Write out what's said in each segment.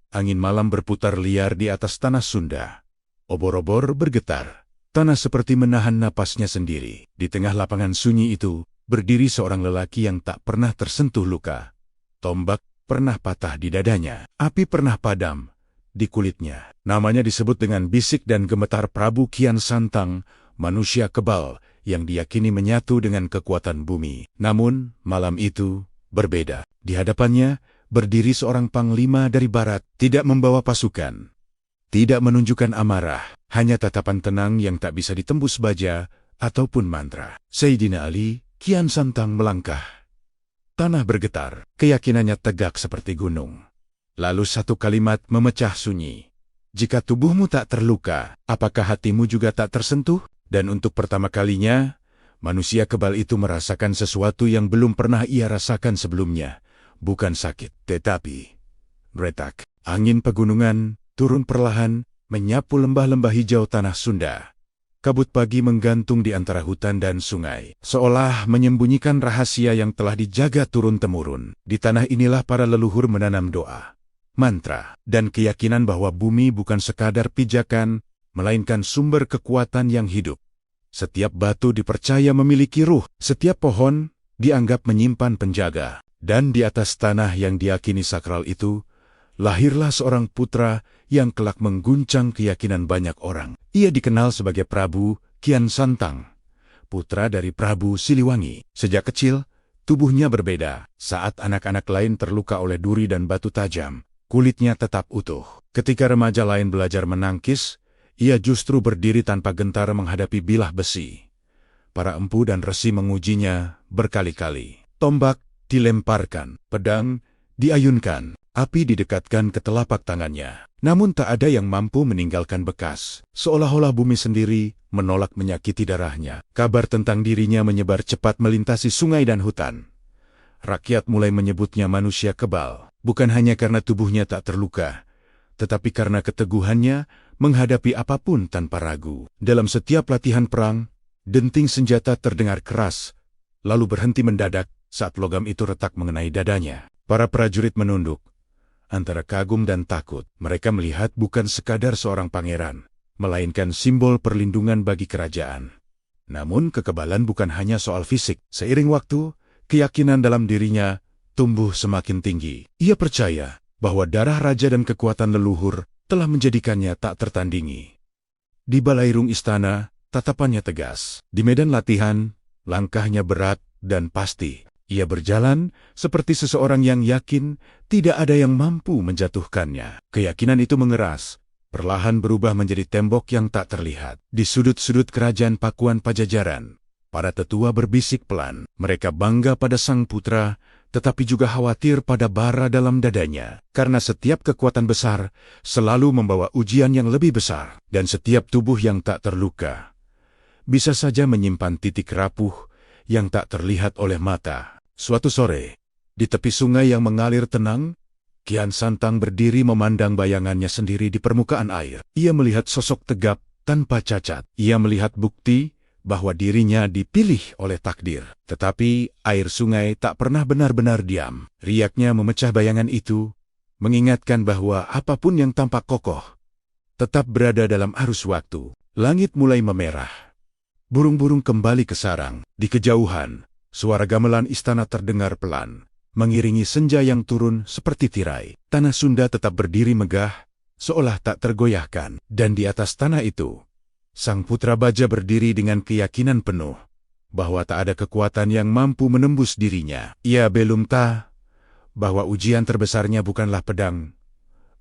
Angin malam berputar liar di atas tanah Sunda. Obor-obor bergetar. Tanah seperti menahan napasnya sendiri. Di tengah lapangan sunyi itu, berdiri seorang lelaki yang tak pernah tersentuh luka. Tombak pernah patah di dadanya. Api pernah padam di kulitnya. Namanya disebut dengan bisik dan gemetar Prabu Kian Santang, manusia kebal yang diyakini menyatu dengan kekuatan bumi. Namun, malam itu berbeda. Di hadapannya, berdiri seorang panglima dari barat, tidak membawa pasukan. Tidak menunjukkan amarah, hanya tatapan tenang yang tak bisa ditembus baja ataupun mantra. Sayyidina Ali, Kian Santang melangkah. Tanah bergetar, keyakinannya tegak seperti gunung. Lalu satu kalimat memecah sunyi. Jika tubuhmu tak terluka, apakah hatimu juga tak tersentuh? Dan untuk pertama kalinya, manusia kebal itu merasakan sesuatu yang belum pernah ia rasakan sebelumnya. Bukan sakit, tetapi retak. Angin pegunungan turun perlahan, menyapu lembah-lembah hijau tanah Sunda. Kabut pagi menggantung di antara hutan dan sungai, seolah menyembunyikan rahasia yang telah dijaga turun-temurun. Di tanah inilah para leluhur menanam doa, mantra, dan keyakinan bahwa bumi bukan sekadar pijakan, melainkan sumber kekuatan yang hidup. Setiap batu dipercaya memiliki ruh, setiap pohon dianggap menyimpan penjaga. Dan di atas tanah yang diyakini sakral itu, lahirlah seorang putra yang kelak mengguncang keyakinan banyak orang. Ia dikenal sebagai Prabu Kian Santang, putra dari Prabu Siliwangi. Sejak kecil, tubuhnya berbeda. Saat anak-anak lain terluka oleh duri dan batu tajam, kulitnya tetap utuh. Ketika remaja lain belajar menangkis, ia justru berdiri tanpa gentar menghadapi bilah besi. Para empu dan resi mengujinya berkali-kali. Tombak dilemparkan, pedang diayunkan, api didekatkan ke telapak tangannya. Namun tak ada yang mampu meninggalkan bekas. Seolah-olah bumi sendiri menolak menyakiti darahnya. Kabar tentang dirinya menyebar cepat melintasi sungai dan hutan. Rakyat mulai menyebutnya manusia kebal, bukan hanya karena tubuhnya tak terluka, tetapi karena keteguhannya menghadapi apapun tanpa ragu. Dalam setiap latihan perang, denting senjata terdengar keras, lalu berhenti mendadak saat logam itu retak mengenai dadanya. Para prajurit menunduk, antara kagum dan takut. Mereka melihat bukan sekadar seorang pangeran, melainkan simbol perlindungan bagi kerajaan. Namun kekebalan bukan hanya soal fisik. Seiring waktu, keyakinan dalam dirinya tumbuh semakin tinggi. Ia percaya bahwa darah raja dan kekuatan leluhur telah menjadikannya tak tertandingi. Di balairung istana, tatapannya tegas. Di medan latihan, langkahnya berat dan pasti. Ia berjalan seperti seseorang yang yakin tidak ada yang mampu menjatuhkannya. Keyakinan itu mengeras, perlahan berubah menjadi tembok yang tak terlihat. Di sudut-sudut kerajaan Pakuan Pajajaran, para tetua berbisik pelan. Mereka bangga pada sang putra, tetapi juga khawatir pada bara dalam dadanya. Karena setiap kekuatan besar selalu membawa ujian yang lebih besar. Dan setiap tubuh yang tak terluka bisa saja menyimpan titik rapuh yang tak terlihat oleh mata. Suatu sore, di tepi sungai yang mengalir tenang, Kian Santang berdiri memandang bayangannya sendiri di permukaan air. Ia melihat sosok tegap tanpa cacat. Ia melihat bukti bahwa dirinya dipilih oleh takdir. Tetapi air sungai tak pernah benar-benar diam. Riaknya memecah bayangan itu, mengingatkan bahwa apapun yang tampak kokoh tetap berada dalam arus waktu. Langit mulai memerah. Burung-burung kembali ke sarang. Di kejauhan, suara gamelan istana terdengar pelan, mengiringi senja yang turun seperti tirai. Tanah Sunda tetap berdiri megah, seolah tak tergoyahkan. Dan di atas tanah itu, sang putra baja berdiri dengan keyakinan penuh bahwa tak ada kekuatan yang mampu menembus dirinya. Ia belum tahu bahwa ujian terbesarnya bukanlah pedang,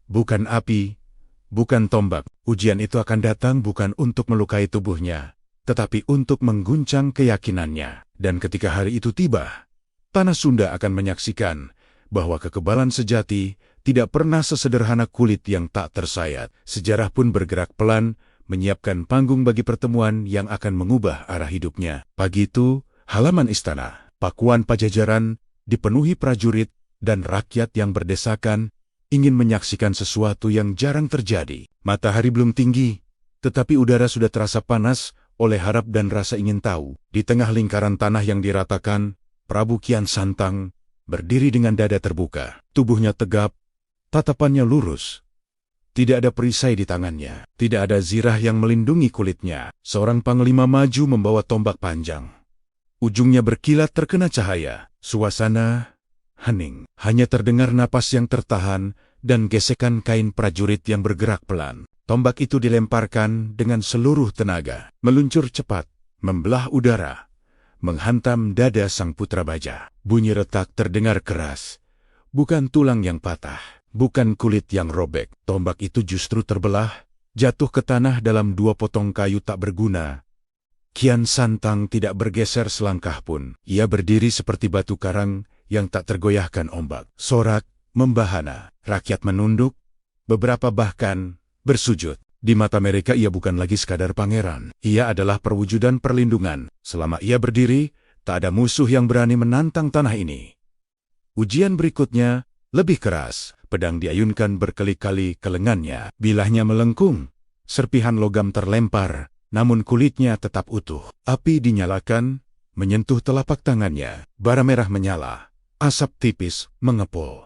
bukan api, bukan tombak. Ujian itu akan datang bukan untuk melukai tubuhnya, tetapi untuk mengguncang keyakinannya. Dan ketika hari itu tiba, tanah Sunda akan menyaksikan bahwa kekebalan sejati tidak pernah sesederhana kulit yang tak tersayat. Sejarah pun bergerak pelan, menyiapkan panggung bagi pertemuan yang akan mengubah arah hidupnya. Pagi itu, halaman istana Pakuan Pajajaran dipenuhi prajurit dan rakyat yang berdesakan, ingin menyaksikan sesuatu yang jarang terjadi. Matahari belum tinggi, tetapi udara sudah terasa panas oleh harap dan rasa ingin tahu. Di tengah lingkaran tanah yang diratakan, Prabu Kian Santang berdiri dengan dada terbuka. Tubuhnya tegap, Tatapannya lurus. Tidak ada perisai di tangannya. Tidak ada zirah yang melindungi kulitnya. Seorang panglima maju membawa tombak panjang. Ujungnya berkilat terkena cahaya. Suasana hening. Hanya terdengar napas yang tertahan dan gesekan kain prajurit yang bergerak pelan. Tombak itu dilemparkan dengan seluruh tenaga. Meluncur cepat, membelah udara, menghantam dada sang putra baja. Bunyi retak terdengar keras. Bukan tulang yang patah. Bukan kulit yang robek, tombak itu justru terbelah, jatuh ke tanah dalam 2 potong kayu tak berguna. Kian Santang tidak bergeser selangkah pun. Ia berdiri seperti batu karang yang tak tergoyahkan ombak. Sorak, membahana, rakyat menunduk, beberapa bahkan bersujud. Di mata mereka ia bukan lagi sekadar pangeran. Ia adalah perwujudan perlindungan. Selama ia berdiri, tak ada musuh yang berani menantang tanah ini. Ujian berikutnya lebih keras. Pedang diayunkan berkali-kali ke lengannya. Bilahnya melengkung. Serpihan logam terlempar, namun kulitnya tetap utuh. Api dinyalakan, menyentuh telapak tangannya. Bara merah menyala. Asap tipis mengepul.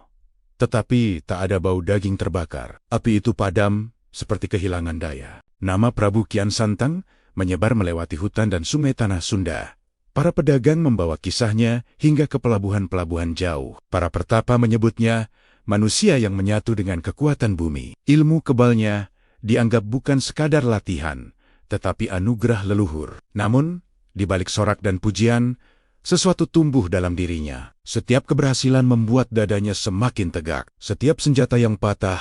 Tetapi tak ada bau daging terbakar. Api itu padam, seperti kehilangan daya. Nama Prabu Kian Santang menyebar melewati hutan dan sungai tanah Sunda. Para pedagang membawa kisahnya hingga ke pelabuhan-pelabuhan jauh. Para pertapa menyebutnya manusia yang menyatu dengan kekuatan bumi. Ilmu kebalnya dianggap bukan sekadar latihan, tetapi anugerah leluhur. Namun, di balik sorak dan pujian, sesuatu tumbuh dalam dirinya. Setiap keberhasilan membuat dadanya semakin tegak. Setiap senjata yang patah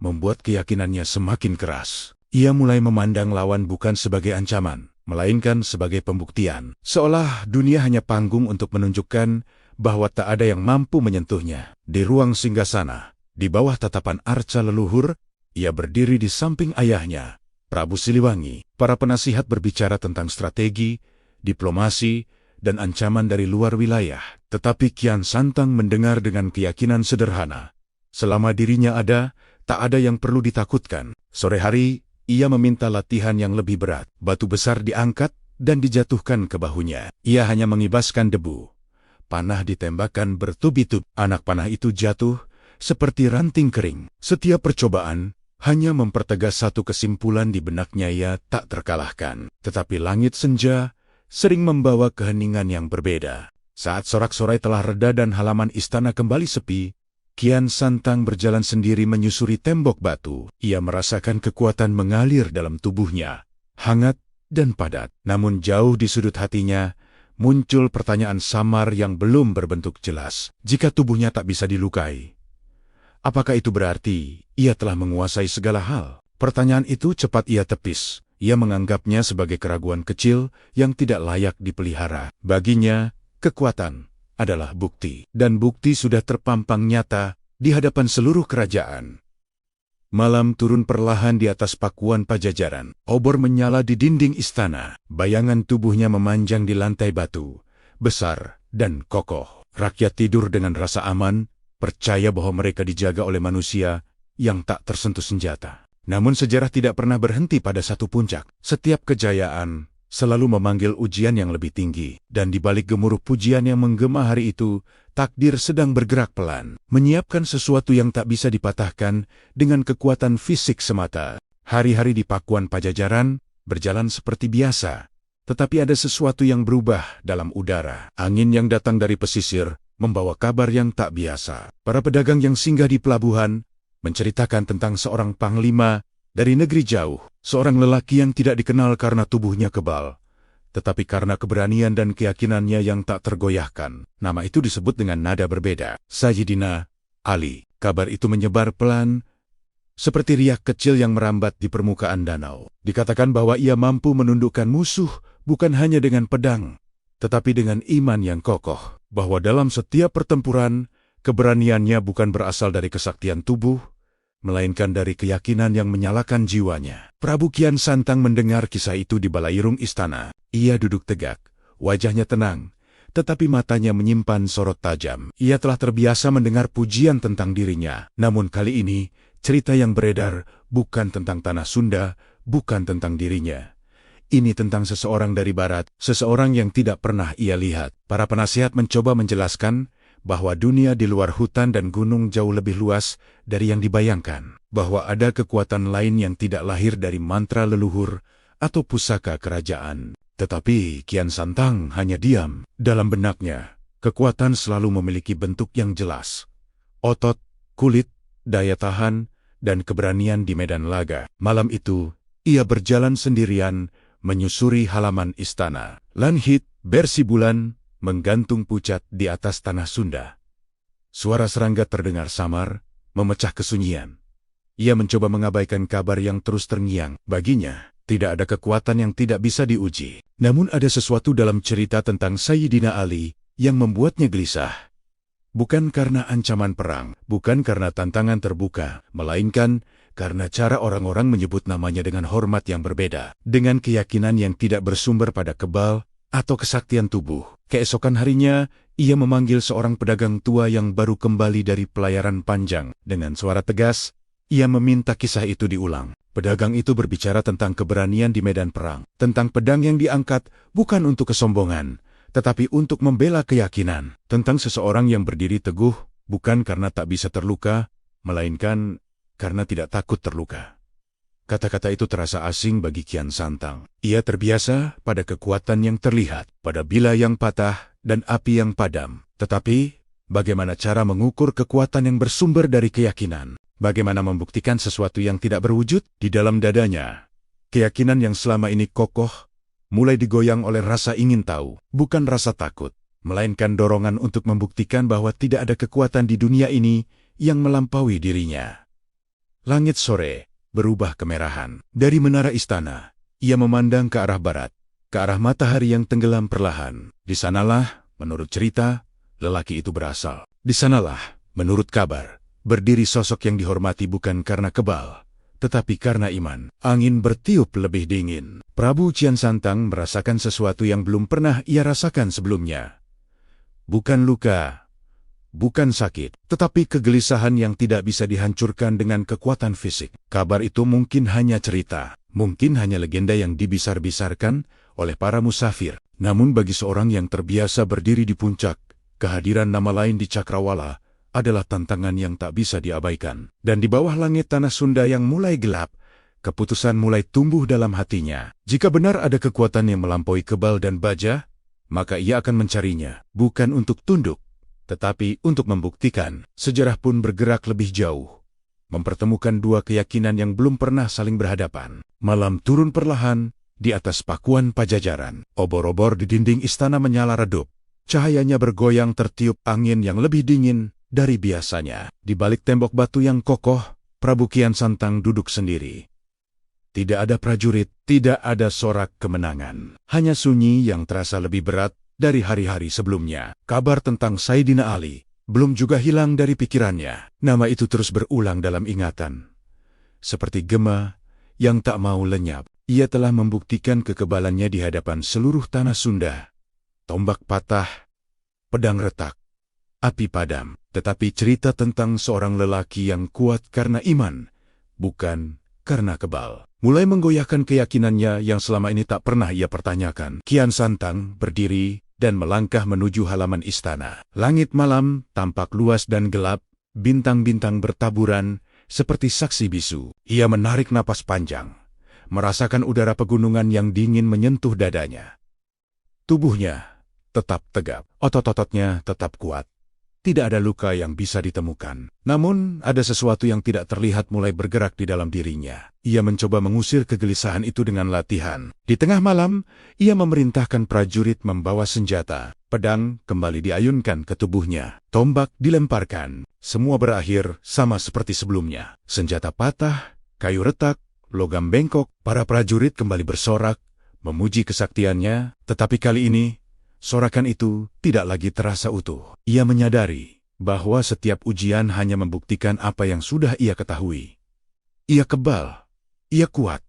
membuat keyakinannya semakin keras. Ia mulai memandang lawan bukan sebagai ancaman, melainkan sebagai pembuktian. Seolah dunia hanya panggung untuk menunjukkan bahwa tak ada yang mampu menyentuhnya. Di ruang singgasana, di bawah tatapan arca leluhur, ia berdiri di samping ayahnya, Prabu Siliwangi. Para penasihat berbicara tentang strategi, diplomasi, dan ancaman dari luar wilayah. Tetapi Kian Santang mendengar dengan keyakinan sederhana. Selama dirinya ada, tak ada yang perlu ditakutkan. Sore hari, ia meminta latihan yang lebih berat. Batu besar diangkat dan dijatuhkan ke bahunya. Ia hanya mengibaskan debu. Panah ditembakkan bertubi-tubi. Anak panah itu jatuh seperti ranting kering. Setiap percobaan hanya mempertegas satu kesimpulan di benaknya, ia tak terkalahkan. Tetapi langit senja sering membawa keheningan yang berbeda. Saat sorak-sorai telah reda dan halaman istana kembali sepi, Kian Santang berjalan sendiri menyusuri tembok batu. Ia merasakan kekuatan mengalir dalam tubuhnya, hangat dan padat. Namun jauh di sudut hatinya, muncul pertanyaan samar yang belum berbentuk jelas. Jika tubuhnya tak bisa dilukai, apakah itu berarti ia telah menguasai segala hal? Pertanyaan itu cepat ia tepis. Ia menganggapnya sebagai keraguan kecil yang tidak layak dipelihara. Baginya, kekuatan adalah bukti. Dan bukti sudah terpampang nyata di hadapan seluruh kerajaan. Malam turun perlahan di atas pakuan Pajajaran. Obor menyala di dinding istana. Bayangan tubuhnya memanjang di lantai batu, besar dan kokoh. Rakyat tidur dengan rasa aman, percaya bahwa mereka dijaga oleh manusia yang tak tersentuh senjata. Namun sejarah tidak pernah berhenti pada satu puncak. Setiap kejayaan selalu memanggil ujian yang lebih tinggi. Dan di balik gemuruh pujian yang menggema hari itu, takdir sedang bergerak pelan, menyiapkan sesuatu yang tak bisa dipatahkan dengan kekuatan fisik semata. Hari-hari di pakuan Pajajaran berjalan seperti biasa, tetapi ada sesuatu yang berubah dalam udara. Angin yang datang dari pesisir membawa kabar yang tak biasa. Para pedagang yang singgah di pelabuhan menceritakan tentang seorang panglima dari negeri jauh, seorang lelaki yang tidak dikenal karena tubuhnya kebal, tetapi karena keberanian dan keyakinannya yang tak tergoyahkan. Nama itu disebut dengan nada berbeda, Sayyidina Ali. Kabar itu menyebar pelan, seperti riak kecil yang merambat di permukaan danau. Dikatakan bahwa ia mampu menundukkan musuh bukan hanya dengan pedang, tetapi dengan iman yang kokoh. Bahwa dalam setiap pertempuran, keberaniannya bukan berasal dari kesaktian tubuh, melainkan dari keyakinan yang menyalakan jiwanya. Prabu Kian Santang mendengar kisah itu di balairung istana. Ia duduk tegak, wajahnya tenang, tetapi matanya menyimpan sorot tajam. Ia telah terbiasa mendengar pujian tentang dirinya. Namun kali ini, cerita yang beredar bukan tentang tanah Sunda, bukan tentang dirinya. Ini tentang seseorang dari barat, seseorang yang tidak pernah ia lihat. Para penasihat mencoba menjelaskan bahwa dunia di luar hutan dan gunung jauh lebih luas dari yang dibayangkan, bahwa ada kekuatan lain yang tidak lahir dari mantra leluhur atau pusaka kerajaan. Tetapi Kian Santang hanya diam. Dalam benaknya, kekuatan selalu memiliki bentuk yang jelas. Otot, kulit, daya tahan, dan keberanian di medan laga. Malam itu, ia berjalan sendirian menyusuri halaman istana. Lanhit, bersibulan, menggantung pucat di atas tanah Sunda. Suara serangga terdengar samar, memecah kesunyian. Ia mencoba mengabaikan kabar yang terus terngiang. Baginya, tidak ada kekuatan yang tidak bisa diuji. Namun ada sesuatu dalam cerita tentang Sayyidina Ali yang membuatnya gelisah. Bukan karena ancaman perang, bukan karena tantangan terbuka, melainkan karena cara orang-orang menyebut namanya dengan hormat yang berbeda, dengan keyakinan yang tidak bersumber pada kebal atau kesaktian tubuh. Keesokan harinya, ia memanggil seorang pedagang tua yang baru kembali dari pelayaran panjang. Dengan suara tegas, ia meminta kisah itu diulang. Pedagang itu berbicara tentang keberanian di medan perang, tentang pedang yang diangkat bukan untuk kesombongan, tetapi untuk membela keyakinan, tentang seseorang yang berdiri teguh bukan karena tak bisa terluka, melainkan karena tidak takut terluka. Kata-kata itu terasa asing bagi Kian Santang. Ia terbiasa pada kekuatan yang terlihat, pada bila yang patah dan api yang padam. Tetapi, bagaimana cara mengukur kekuatan yang bersumber dari keyakinan? Bagaimana membuktikan sesuatu yang tidak berwujud di dalam dadanya? Keyakinan yang selama ini kokoh, mulai digoyang oleh rasa ingin tahu, bukan rasa takut, melainkan dorongan untuk membuktikan bahwa tidak ada kekuatan di dunia ini yang melampaui dirinya. Langit sore berubah kemerahan. Dari menara istana, ia memandang ke arah barat, ke arah matahari yang tenggelam perlahan. Di sanalah, menurut cerita, lelaki itu berasal. Di sanalah, menurut kabar, berdiri sosok yang dihormati bukan karena kebal, tetapi karena iman. Angin bertiup lebih dingin. Prabu Kian Santang merasakan sesuatu yang belum pernah ia rasakan sebelumnya. Bukan luka, bukan sakit, tetapi kegelisahan yang tidak bisa dihancurkan dengan kekuatan fisik. Kabar itu mungkin hanya cerita, mungkin hanya legenda yang dibesar-besarkan oleh para musafir. Namun bagi seorang yang terbiasa berdiri di puncak, kehadiran nama lain di Cakrawala adalah tantangan yang tak bisa diabaikan. Dan di bawah langit tanah Sunda yang mulai gelap, keputusan mulai tumbuh dalam hatinya. Jika benar ada kekuatan yang melampaui kebal dan baja, maka ia akan mencarinya, bukan untuk tunduk, tetapi untuk membuktikan. Sejarah pun bergerak lebih jauh, mempertemukan dua keyakinan yang belum pernah saling berhadapan. Malam turun perlahan di atas pakuan Pajajaran. Obor-obor di dinding istana menyala redup. Cahayanya bergoyang tertiup angin yang lebih dingin dari biasanya. Di balik tembok batu yang kokoh, Prabu Kian Santang duduk sendiri. Tidak ada prajurit, tidak ada sorak kemenangan. Hanya sunyi yang terasa lebih berat dari hari-hari sebelumnya. Kabar tentang Sayyidina Ali belum juga hilang dari pikirannya. Nama itu terus berulang dalam ingatan. Seperti gema yang tak mau lenyap. Ia telah membuktikan kekebalannya di hadapan seluruh tanah Sunda. Tombak patah, pedang retak, api padam. Tetapi cerita tentang seorang lelaki yang kuat karena iman, bukan karena kebal, mulai menggoyahkan keyakinannya yang selama ini tak pernah ia pertanyakan. Kian Santang berdiri dan melangkah menuju halaman istana. Langit malam tampak luas dan gelap, bintang-bintang bertaburan seperti saksi bisu. Ia menarik napas panjang, merasakan udara pegunungan yang dingin menyentuh dadanya. Tubuhnya tetap tegap, otot-ototnya tetap kuat. Tidak ada luka yang bisa ditemukan. Namun, ada sesuatu yang tidak terlihat mulai bergerak di dalam dirinya. Ia mencoba mengusir kegelisahan itu dengan latihan. Di tengah malam, ia memerintahkan prajurit membawa senjata. Pedang kembali diayunkan ke tubuhnya. Tombak dilemparkan. Semua berakhir sama seperti sebelumnya. Senjata patah, kayu retak, logam bengkok. Para prajurit kembali bersorak, memuji kesaktiannya. Tetapi kali ini, sorakan itu tidak lagi terasa utuh. Ia menyadari bahwa setiap ujian hanya membuktikan apa yang sudah ia ketahui. Ia kebal, ia kuat,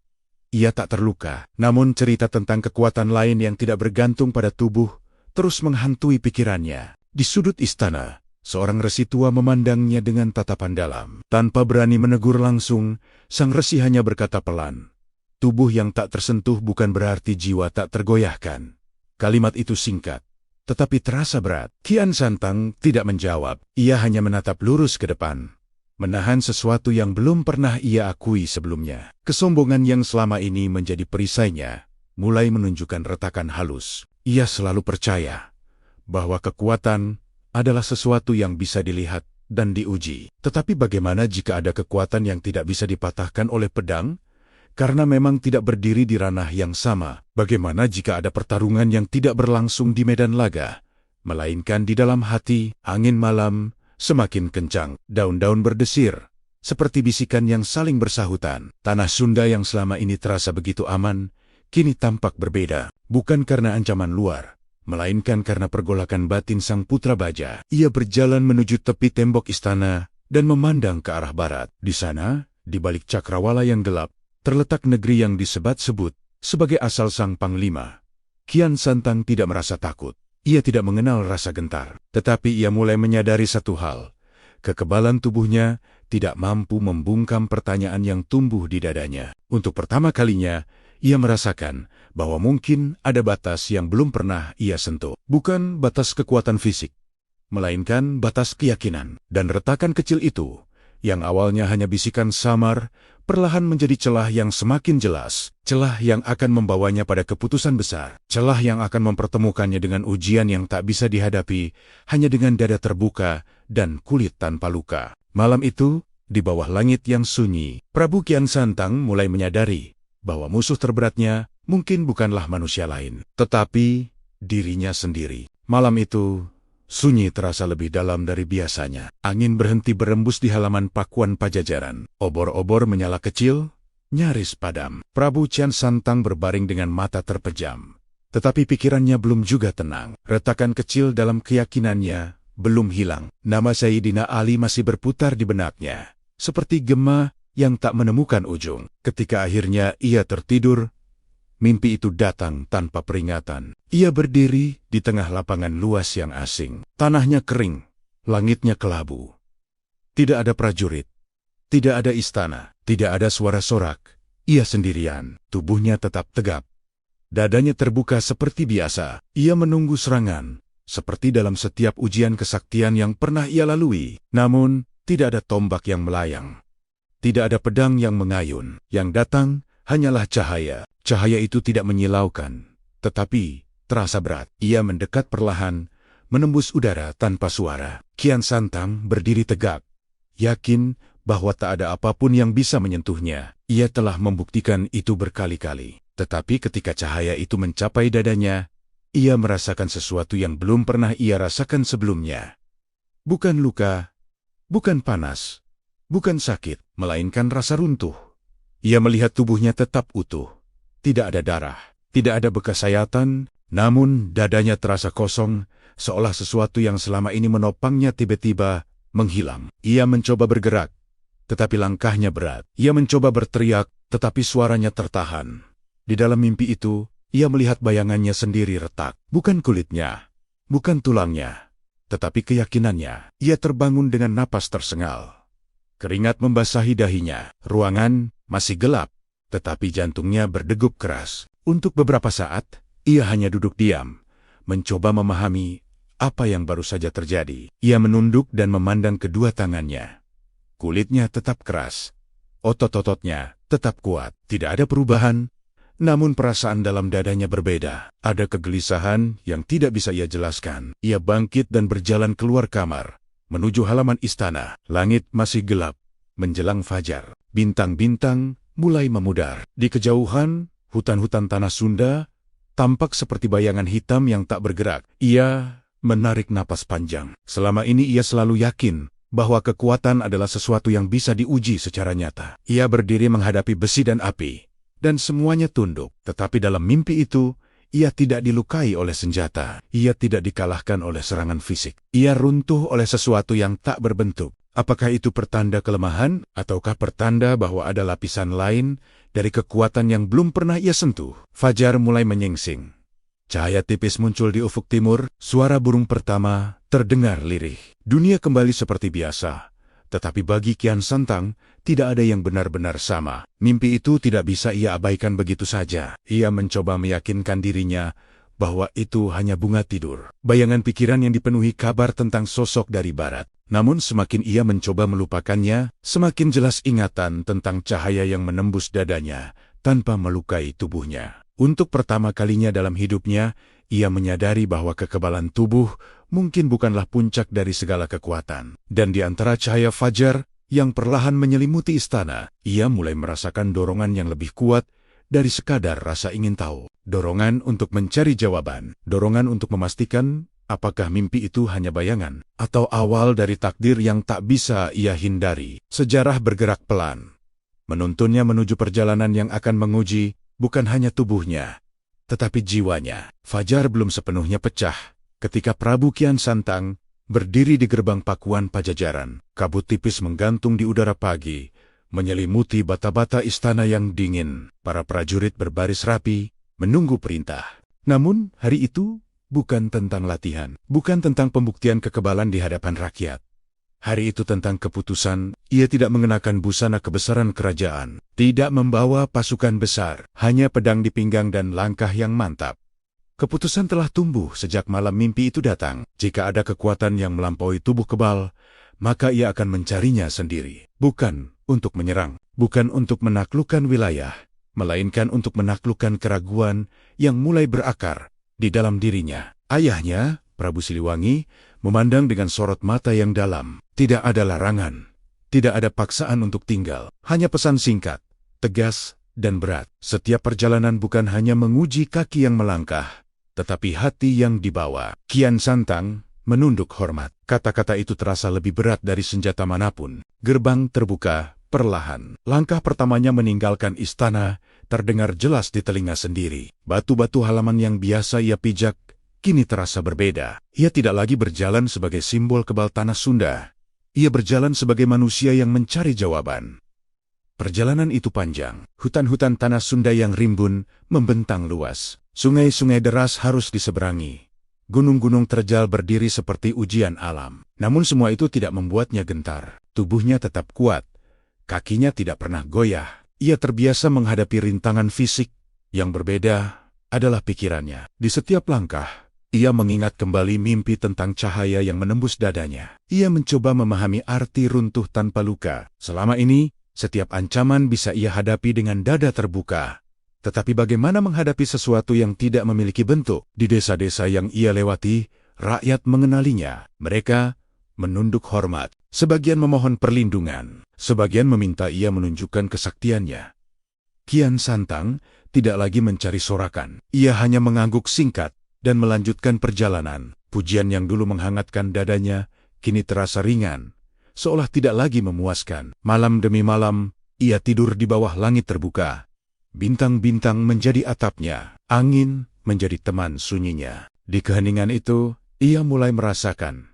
ia tak terluka. Namun cerita tentang kekuatan lain yang tidak bergantung pada tubuh terus menghantui pikirannya. Di sudut istana, seorang resi tua memandangnya dengan tatapan dalam. Tanpa berani menegur langsung, sang resi hanya berkata pelan, "Tubuh yang tak tersentuh bukan berarti jiwa tak tergoyahkan." Kalimat itu singkat, tetapi terasa berat. Kian Santang tidak menjawab, ia hanya menatap lurus ke depan, menahan sesuatu yang belum pernah ia akui sebelumnya. Kesombongan yang selama ini menjadi perisainya mulai menunjukkan retakan halus. Ia selalu percaya bahwa kekuatan adalah sesuatu yang bisa dilihat dan diuji. Tetapi bagaimana jika ada kekuatan yang tidak bisa dipatahkan oleh pedang? Karena memang tidak berdiri di ranah yang sama. Bagaimana jika ada pertarungan yang tidak berlangsung di medan laga, melainkan di dalam hati? Angin malam semakin kencang, daun-daun berdesir, seperti bisikan yang saling bersahutan. Tanah Sunda yang selama ini terasa begitu aman, kini tampak berbeda. Bukan karena ancaman luar, melainkan karena pergolakan batin sang putra baja. Ia berjalan menuju tepi tembok istana dan memandang ke arah barat. Di sana, di balik cakrawala yang gelap, terletak negeri yang disebat-sebut sebagai asal sang panglima. Kian Santang tidak merasa takut. Ia tidak mengenal rasa gentar. Tetapi ia mulai menyadari satu hal. Kekebalan tubuhnya tidak mampu membungkam pertanyaan yang tumbuh di dadanya. Untuk pertama kalinya, ia merasakan bahwa mungkin ada batas yang belum pernah ia sentuh. Bukan batas kekuatan fisik, melainkan batas keyakinan. Dan retakan kecil itu, yang awalnya hanya bisikan samar, perlahan menjadi celah yang semakin jelas. Celah yang akan membawanya pada keputusan besar. Celah yang akan mempertemukannya dengan ujian yang tak bisa dihadapi hanya dengan dada terbuka dan kulit tanpa luka. Malam itu, di bawah langit yang sunyi, Prabu Kian Santang mulai menyadari bahwa musuh terberatnya mungkin bukanlah manusia lain, tetapi dirinya sendiri. Malam itu, sunyi terasa lebih dalam dari biasanya. Angin berhenti berembus di halaman pakuan Pajajaran. Obor-obor menyala kecil, nyaris padam. Prabu Kian Santang berbaring dengan mata terpejam. Tetapi pikirannya belum juga tenang. Retakan kecil dalam keyakinannya belum hilang. Nama Sayyidina Ali masih berputar di benaknya, seperti gema yang tak menemukan ujung. Ketika akhirnya ia tertidur, mimpi itu datang tanpa peringatan. Ia berdiri di tengah lapangan luas yang asing. Tanahnya kering, langitnya kelabu. Tidak ada prajurit, tidak ada istana, tidak ada suara sorak. Ia sendirian, tubuhnya tetap tegap. Dadanya terbuka seperti biasa. Ia menunggu serangan, seperti dalam setiap ujian kesaktian yang pernah ia lalui. Namun, tidak ada tombak yang melayang. Tidak ada pedang yang mengayun. Yang datang hanyalah cahaya. Cahaya itu tidak menyilaukan, tetapi terasa berat. Ia mendekat perlahan, menembus udara tanpa suara. Kian Santang berdiri tegak, yakin bahwa tak ada apapun yang bisa menyentuhnya. Ia telah membuktikan itu berkali-kali. Tetapi ketika cahaya itu mencapai dadanya, ia merasakan sesuatu yang belum pernah ia rasakan sebelumnya. Bukan luka, bukan panas, bukan sakit, melainkan rasa runtuh. Ia melihat tubuhnya tetap utuh. Tidak ada darah, tidak ada bekas sayatan, namun dadanya terasa kosong, seolah sesuatu yang selama ini menopangnya tiba-tiba menghilang. Ia mencoba bergerak, tetapi langkahnya berat. Ia mencoba berteriak, tetapi suaranya tertahan. Di dalam mimpi itu, ia melihat bayangannya sendiri retak. Bukan kulitnya, bukan tulangnya, tetapi keyakinannya. Ia terbangun dengan napas tersengal. Keringat membasahi dahinya. Ruangan masih gelap, tetapi jantungnya berdegup keras. Untuk beberapa saat, ia hanya duduk diam, mencoba memahami apa yang baru saja terjadi. Ia menunduk dan memandang kedua tangannya. Kulitnya tetap keras, otot-ototnya tetap kuat. Tidak ada perubahan, namun perasaan dalam dadanya berbeda. Ada kegelisahan yang tidak bisa ia jelaskan. Ia bangkit dan berjalan keluar kamar, menuju halaman istana. Langit masih gelap, menjelang fajar. Bintang-bintang mulai memudar. Di kejauhan, hutan-hutan tanah Sunda tampak seperti bayangan hitam yang tak bergerak. Ia menarik napas panjang. Selama ini ia selalu yakin bahwa kekuatan adalah sesuatu yang bisa diuji secara nyata. Ia berdiri menghadapi besi dan api, dan semuanya tunduk. Tetapi dalam mimpi itu, ia tidak dilukai oleh senjata. Ia tidak dikalahkan oleh serangan fisik. Ia runtuh oleh sesuatu yang tak berbentuk. Apakah itu pertanda kelemahan, ataukah pertanda bahwa ada lapisan lain dari kekuatan yang belum pernah ia sentuh? Fajar mulai menyingsing. Cahaya tipis muncul di ufuk timur, suara burung pertama terdengar lirih. Dunia kembali seperti biasa, tetapi bagi Kian Santang, tidak ada yang benar-benar sama. Mimpi itu tidak bisa ia abaikan begitu saja. Ia mencoba meyakinkan dirinya bahwa itu hanya bunga tidur. Bayangan pikiran yang dipenuhi kabar tentang sosok dari barat. Namun semakin ia mencoba melupakannya, semakin jelas ingatan tentang cahaya yang menembus dadanya tanpa melukai tubuhnya. Untuk pertama kalinya dalam hidupnya, ia menyadari bahwa kekebalan tubuh mungkin bukanlah puncak dari segala kekuatan. Dan di antara cahaya fajar yang perlahan menyelimuti istana, ia mulai merasakan dorongan yang lebih kuat dari sekadar rasa ingin tahu. Dorongan untuk mencari jawaban, dorongan untuk memastikan apakah mimpi itu hanya bayangan, atau awal dari takdir yang tak bisa ia hindari. Sejarah bergerak pelan, menuntunnya menuju perjalanan yang akan menguji bukan hanya tubuhnya, tetapi jiwanya. Fajar belum sepenuhnya pecah ketika Prabu Kian Santang berdiri di gerbang Pakuan Pajajaran. Kabut tipis menggantung di udara pagi, menyelimuti bata-bata istana yang dingin. Para prajurit berbaris rapi, menunggu perintah. Namun, hari itu bukan tentang latihan, bukan tentang pembuktian kekebalan di hadapan rakyat. Hari itu tentang keputusan. Ia tidak mengenakan busana kebesaran kerajaan, tidak membawa pasukan besar, hanya pedang di pinggang dan langkah yang mantap. Keputusan telah tumbuh sejak malam mimpi itu datang. Jika ada kekuatan yang melampaui tubuh kebal, maka ia akan mencarinya sendiri. Bukan untuk menyerang, bukan untuk menaklukkan wilayah, melainkan untuk menaklukkan keraguan yang mulai berakar di dalam dirinya. Ayahnya, Prabu Siliwangi, memandang dengan sorot mata yang dalam. Tidak ada larangan, tidak ada paksaan untuk tinggal. Hanya pesan singkat, tegas, dan berat. Setiap perjalanan bukan hanya menguji kaki yang melangkah, tetapi hati yang dibawa. Kian Santang menunduk hormat. Kata-kata itu terasa lebih berat dari senjata manapun. Gerbang terbuka perlahan. Langkah pertamanya meninggalkan istana terdengar jelas di telinga sendiri. Batu-batu halaman yang biasa ia pijak kini terasa berbeda. Ia tidak lagi berjalan sebagai simbol kebal tanah Sunda. Ia berjalan sebagai manusia yang mencari jawaban. Perjalanan itu panjang. Hutan-hutan tanah Sunda yang rimbun membentang luas. Sungai-sungai deras harus diseberangi. Gunung-gunung terjal berdiri seperti ujian alam. Namun semua itu tidak membuatnya gentar. Tubuhnya tetap kuat. Kakinya tidak pernah goyah. Ia terbiasa menghadapi rintangan fisik. Yang berbeda adalah pikirannya. Di setiap langkah, ia mengingat kembali mimpi tentang cahaya yang menembus dadanya. Ia mencoba memahami arti runtuh tanpa luka. Selama ini, setiap ancaman bisa ia hadapi dengan dada terbuka. Tetapi bagaimana menghadapi sesuatu yang tidak memiliki bentuk? Di desa-desa yang ia lewati, rakyat mengenalinya. Mereka menunduk hormat. Sebagian memohon perlindungan. Sebagian meminta ia menunjukkan kesaktiannya. Kian Santang tidak lagi mencari sorakan. Ia hanya mengangguk singkat dan melanjutkan perjalanan. Pujian yang dulu menghangatkan dadanya kini terasa ringan, seolah tidak lagi memuaskan. Malam demi malam, ia tidur di bawah langit terbuka. Bintang-bintang menjadi atapnya, angin menjadi teman sunyinya. Di keheningan itu, ia mulai merasakan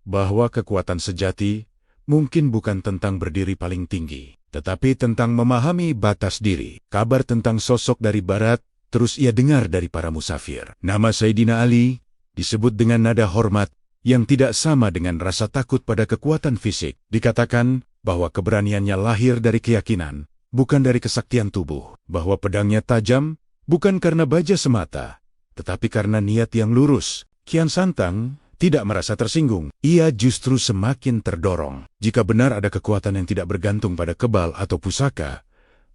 bahwa kekuatan sejati mungkin bukan tentang berdiri paling tinggi, tetapi tentang memahami batas diri. Kabar tentang sosok dari barat terus ia dengar dari para musafir. Nama Sayyidina Ali disebut dengan nada hormat yang tidak sama dengan rasa takut pada kekuatan fisik. Dikatakan bahwa keberaniannya lahir dari keyakinan, bukan dari kesaktian tubuh. Bahwa pedangnya tajam bukan karena baja semata, tetapi karena niat yang lurus. Kian Santang tidak merasa tersinggung. Ia justru semakin terdorong. Jika benar ada kekuatan yang tidak bergantung pada kebal atau pusaka,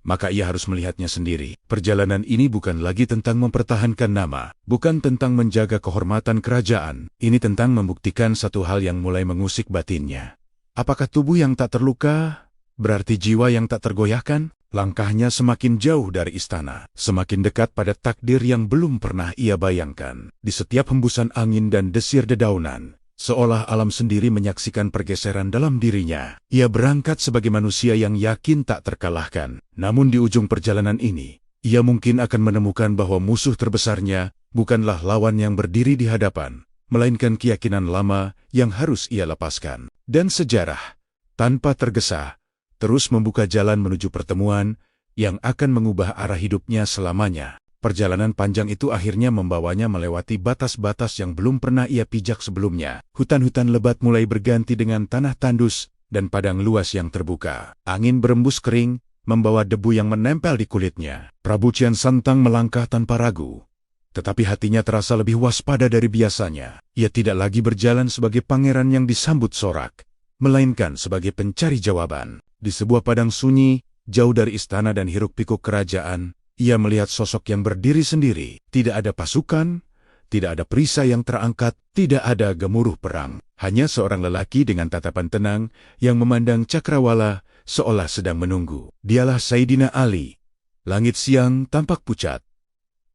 maka ia harus melihatnya sendiri. Perjalanan ini bukan lagi tentang mempertahankan nama, bukan tentang menjaga kehormatan kerajaan. Ini tentang membuktikan satu hal yang mulai mengusik batinnya. Apakah tubuh yang tak terluka berarti jiwa yang tak tergoyahkan? Langkahnya semakin jauh dari istana, semakin dekat pada takdir yang belum pernah ia bayangkan. Di setiap hembusan angin dan desir dedaunan, seolah alam sendiri menyaksikan pergeseran dalam dirinya. Ia berangkat sebagai manusia yang yakin tak terkalahkan. Namun di ujung perjalanan ini, ia mungkin akan menemukan bahwa musuh terbesarnya bukanlah lawan yang berdiri di hadapan, melainkan keyakinan lama yang harus ia lepaskan. Dan sejarah, tanpa tergesa, terus membuka jalan menuju pertemuan yang akan mengubah arah hidupnya selamanya. Perjalanan panjang itu akhirnya membawanya melewati batas-batas yang belum pernah ia pijak sebelumnya. Hutan-hutan lebat mulai berganti dengan tanah tandus dan padang luas yang terbuka. Angin berembus kering, membawa debu yang menempel di kulitnya. Prabu Kian Santang melangkah tanpa ragu. Tetapi hatinya terasa lebih waspada dari biasanya. Ia tidak lagi berjalan sebagai pangeran yang disambut sorak, melainkan sebagai pencari jawaban. Di sebuah padang sunyi, jauh dari istana dan hiruk-pikuk kerajaan, ia melihat sosok yang berdiri sendiri. Tidak ada pasukan, tidak ada perisai yang terangkat, tidak ada gemuruh perang. Hanya seorang lelaki dengan tatapan tenang yang memandang cakrawala seolah sedang menunggu. Dialah Sayyidina Ali. Langit siang tampak pucat.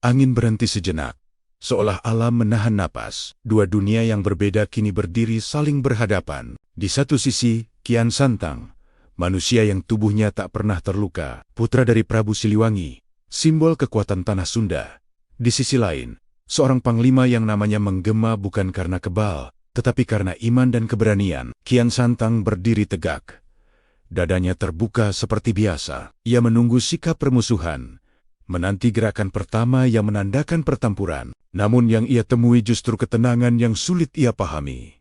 Angin berhenti sejenak, seolah alam menahan napas. Dua dunia yang berbeda kini berdiri saling berhadapan. Di satu sisi, Kian Santang, manusia yang tubuhnya tak pernah terluka, putra dari Prabu Siliwangi, simbol kekuatan tanah Sunda. Di sisi lain, seorang panglima yang namanya menggema bukan karena kebal, tetapi karena iman dan keberanian. Kian Santang berdiri tegak. Dadanya terbuka seperti biasa. Ia menunggu sikap permusuhan, menanti gerakan pertama yang menandakan pertempuran. Namun yang ia temui justru ketenangan yang sulit ia pahami.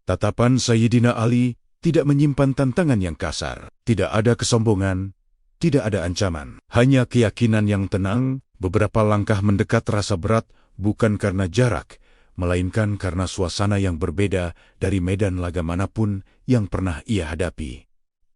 Tatapan Sayyidina Ali tidak menyimpan tantangan yang kasar. Tidak ada kesombongan, tidak ada ancaman. Hanya keyakinan yang tenang. Beberapa langkah mendekat terasa berat, bukan karena jarak, melainkan karena suasana yang berbeda dari medan laga manapun yang pernah ia hadapi.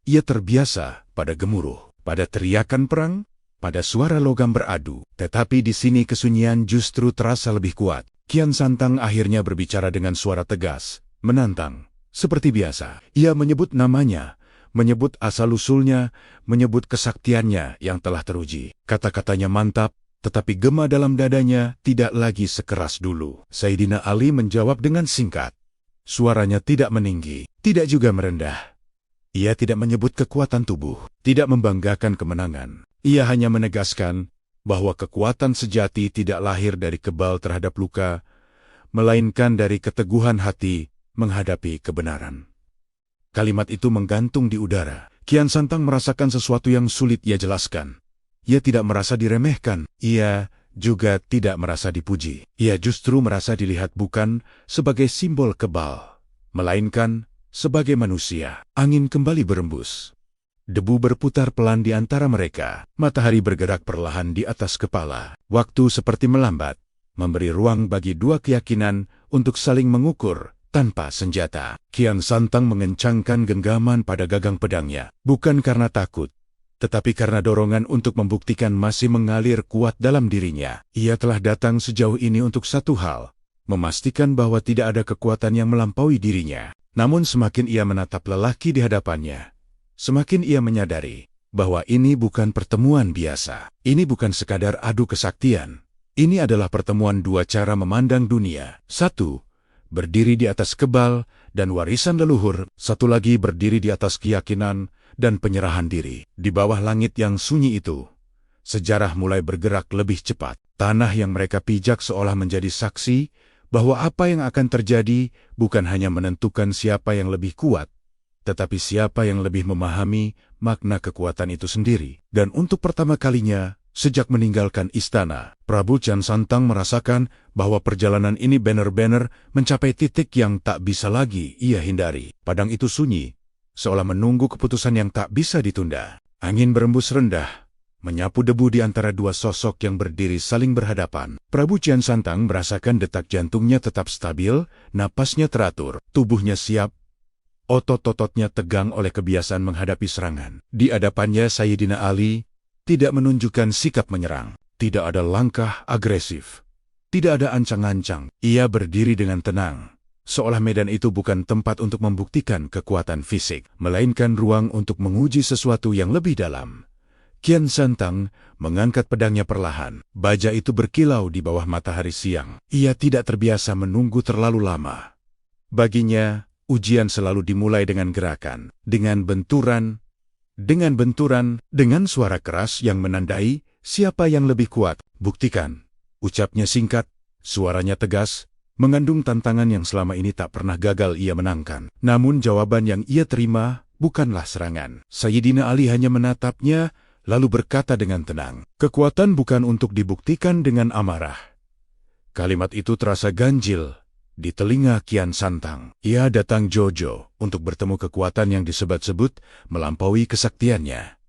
Ia terbiasa pada gemuruh, pada teriakan perang, pada suara logam beradu. Tetapi di sini kesunyian justru terasa lebih kuat. Kian Santang akhirnya berbicara dengan suara tegas, menantang. Seperti biasa, ia menyebut namanya, menyebut asal-usulnya, menyebut kesaktiannya yang telah teruji. Kata-katanya mantap, tetapi gema dalam dadanya tidak lagi sekeras dulu. Sayyidina Ali menjawab dengan singkat. Suaranya tidak meninggi, tidak juga merendah. Ia tidak menyebut kekuatan tubuh, tidak membanggakan kemenangan. Ia hanya menegaskan bahwa kekuatan sejati tidak lahir dari kebal terhadap luka, melainkan dari keteguhan hati menghadapi kebenaran. Kalimat itu menggantung di udara. Kian Santang merasakan sesuatu yang sulit ia jelaskan. Ia tidak merasa diremehkan, ia juga tidak merasa dipuji. Ia justru merasa dilihat bukan sebagai simbol kebal, melainkan sebagai manusia. Angin kembali berembus. Debu berputar pelan di antara mereka. Matahari bergerak perlahan di atas kepala. Waktu seperti melambat, memberi ruang bagi dua keyakinan untuk saling mengukur tanpa senjata. Kian Santang mengencangkan genggaman pada gagang pedangnya, bukan karena takut, tetapi karena dorongan untuk membuktikan masih mengalir kuat dalam dirinya. Ia telah datang sejauh ini untuk satu hal, memastikan bahwa tidak ada kekuatan yang melampaui dirinya. Namun semakin ia menatap lelaki di hadapannya, semakin ia menyadari bahwa ini bukan pertemuan biasa. Ini bukan sekadar adu kesaktian. Ini adalah pertemuan dua cara memandang dunia. Satu, berdiri di atas kebal dan warisan leluhur. Satu lagi berdiri di atas keyakinan dan penyerahan diri. Di bawah langit yang sunyi itu, sejarah mulai bergerak lebih cepat. Tanah yang mereka pijak seolah menjadi saksi bahwa apa yang akan terjadi bukan hanya menentukan siapa yang lebih kuat, tetapi siapa yang lebih memahami makna kekuatan itu sendiri. Dan untuk pertama kalinya, sejak meninggalkan istana, Prabu Kian Santang merasakan bahwa perjalanan ini benar-benar mencapai titik yang tak bisa lagi ia hindari. Padang itu sunyi, seolah menunggu keputusan yang tak bisa ditunda. Angin berembus rendah, menyapu debu di antara dua sosok yang berdiri saling berhadapan. Prabu Kian Santang merasakan detak jantungnya tetap stabil, napasnya teratur, tubuhnya siap, otot-ototnya tegang oleh kebiasaan menghadapi serangan. Di hadapannya Sayyidina Ali tidak menunjukkan sikap menyerang, tidak ada langkah agresif, tidak ada ancang-ancang. Ia berdiri dengan tenang, seolah medan itu bukan tempat untuk membuktikan kekuatan fisik, melainkan ruang untuk menguji sesuatu yang lebih dalam. Kian Santang mengangkat pedangnya perlahan. Baja itu berkilau di bawah matahari siang. Ia tidak terbiasa menunggu terlalu lama. Baginya, ujian selalu dimulai dengan gerakan, dengan benturan, dengan suara keras yang menandai siapa yang lebih kuat. Buktikan. Ucapnya singkat, suaranya tegas, mengandung tantangan yang selama ini tak pernah gagal ia menangkan. Namun jawaban yang ia terima bukanlah serangan. Sayyidina Ali hanya menatapnya, lalu berkata dengan tenang, kekuatan bukan untuk dibuktikan dengan amarah. Kalimat itu terasa ganjil di telinga Kian Santang. Ia datang Jojo untuk bertemu kekuatan yang disebut-sebut melampaui kesaktiannya.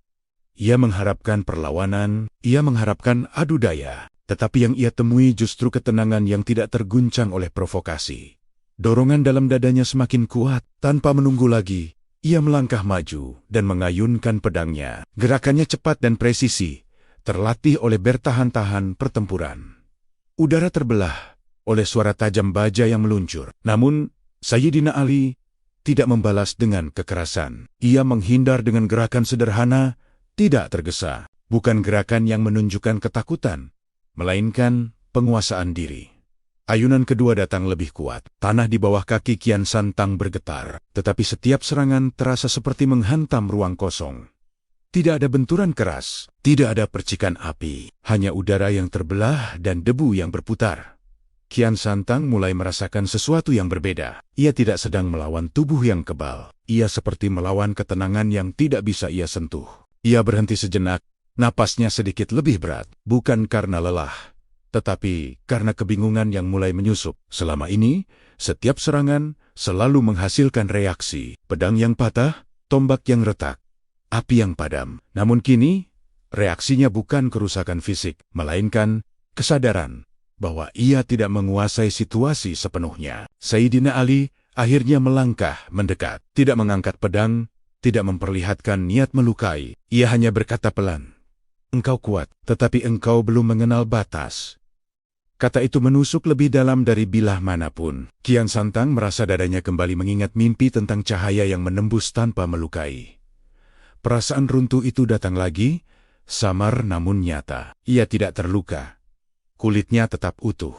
Ia mengharapkan perlawanan, ia mengharapkan adu daya. Tetapi yang ia temui justru ketenangan yang tidak terguncang oleh provokasi. Dorongan dalam dadanya semakin kuat. Tanpa menunggu lagi, ia melangkah maju dan mengayunkan pedangnya. Gerakannya cepat dan presisi, terlatih oleh bertahan-tahan pertempuran. Udara terbelah oleh suara tajam baja yang meluncur. Namun, Sayyidina Ali tidak membalas dengan kekerasan. Ia menghindar dengan gerakan sederhana, tidak tergesa. Bukan gerakan yang menunjukkan ketakutan, melainkan penguasaan diri. Ayunan kedua datang lebih kuat. Tanah di bawah kaki Kian Santang bergetar, tetapi setiap serangan terasa seperti menghantam ruang kosong. Tidak ada benturan keras, tidak ada percikan api, hanya udara yang terbelah dan debu yang berputar. Kian Santang mulai merasakan sesuatu yang berbeda. Ia tidak sedang melawan tubuh yang kebal. Ia seperti melawan ketenangan yang tidak bisa ia sentuh. Ia berhenti sejenak, napasnya sedikit lebih berat, bukan karena lelah, tetapi karena kebingungan yang mulai menyusup. Selama ini, setiap serangan selalu menghasilkan reaksi. Pedang yang patah, tombak yang retak, api yang padam. Namun kini, reaksinya bukan kerusakan fisik, melainkan kesadaran bahwa ia tidak menguasai situasi sepenuhnya. Sayyidina Ali akhirnya melangkah mendekat, tidak mengangkat pedang, tidak memperlihatkan niat melukai. Ia hanya berkata pelan, "Engkau kuat, tetapi engkau belum mengenal batas." Kata itu menusuk lebih dalam dari bilah manapun. Kian Santang merasa dadanya kembali mengingat mimpi tentang cahaya yang menembus tanpa melukai. Perasaan runtuh itu datang lagi, samar namun nyata. Ia tidak terluka. Kulitnya tetap utuh,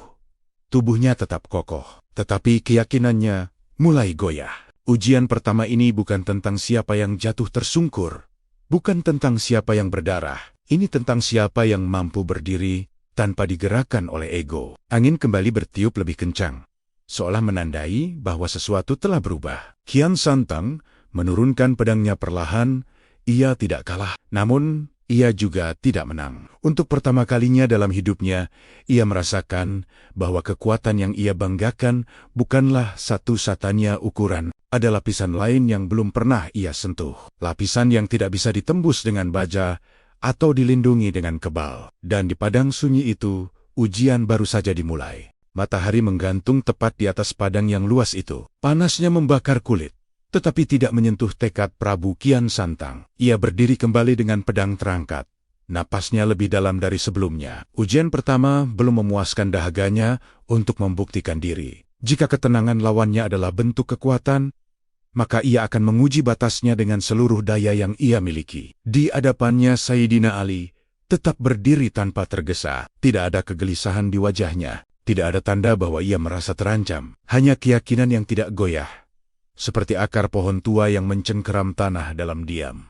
tubuhnya tetap kokoh, tetapi keyakinannya mulai goyah. Ujian pertama ini bukan tentang siapa yang jatuh tersungkur, bukan tentang siapa yang berdarah. Ini tentang siapa yang mampu berdiri tanpa digerakkan oleh ego. Angin kembali bertiup lebih kencang, seolah menandai bahwa sesuatu telah berubah. Kian Santang menurunkan pedangnya perlahan. Ia tidak kalah, namun ia juga tidak menang. Untuk pertama kalinya dalam hidupnya, ia merasakan bahwa kekuatan yang ia banggakan bukanlah satu-satunya ukuran. Ada lapisan lain yang belum pernah ia sentuh. Lapisan yang tidak bisa ditembus dengan baja atau dilindungi dengan kebal. Dan di padang sunyi itu, ujian baru saja dimulai. Matahari menggantung tepat di atas padang yang luas itu. Panasnya membakar kulit, tetapi tidak menyentuh tekad Prabu Kian Santang. Ia berdiri kembali dengan pedang terangkat. Napasnya lebih dalam dari sebelumnya. Ujian pertama belum memuaskan dahaganya untuk membuktikan diri. Jika ketenangan lawannya adalah bentuk kekuatan, maka ia akan menguji batasnya dengan seluruh daya yang ia miliki. Di hadapannya Sayyidina Ali tetap berdiri tanpa tergesa. Tidak ada kegelisahan di wajahnya. Tidak ada tanda bahwa ia merasa terancam. Hanya keyakinan yang tidak goyah, seperti akar pohon tua yang mencengkeram tanah dalam diam.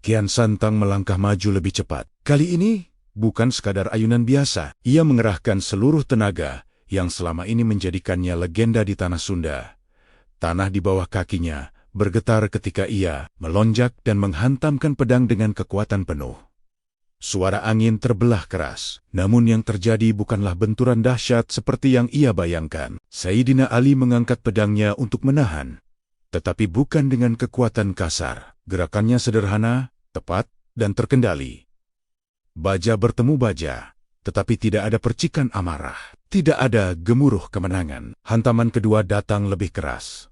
Kian Santang melangkah maju lebih cepat. Kali ini bukan sekadar ayunan biasa. Ia mengerahkan seluruh tenaga yang selama ini menjadikannya legenda di tanah Sunda. Tanah di bawah kakinya bergetar ketika ia melonjak dan menghantamkan pedang dengan kekuatan penuh. Suara angin terbelah keras, namun yang terjadi bukanlah benturan dahsyat seperti yang ia bayangkan. Sayyidina Ali mengangkat pedangnya untuk menahan, tetapi bukan dengan kekuatan kasar. Gerakannya sederhana, tepat, dan terkendali. Baja bertemu baja, tetapi tidak ada percikan amarah. Tidak ada gemuruh kemenangan. Hantaman kedua datang lebih keras.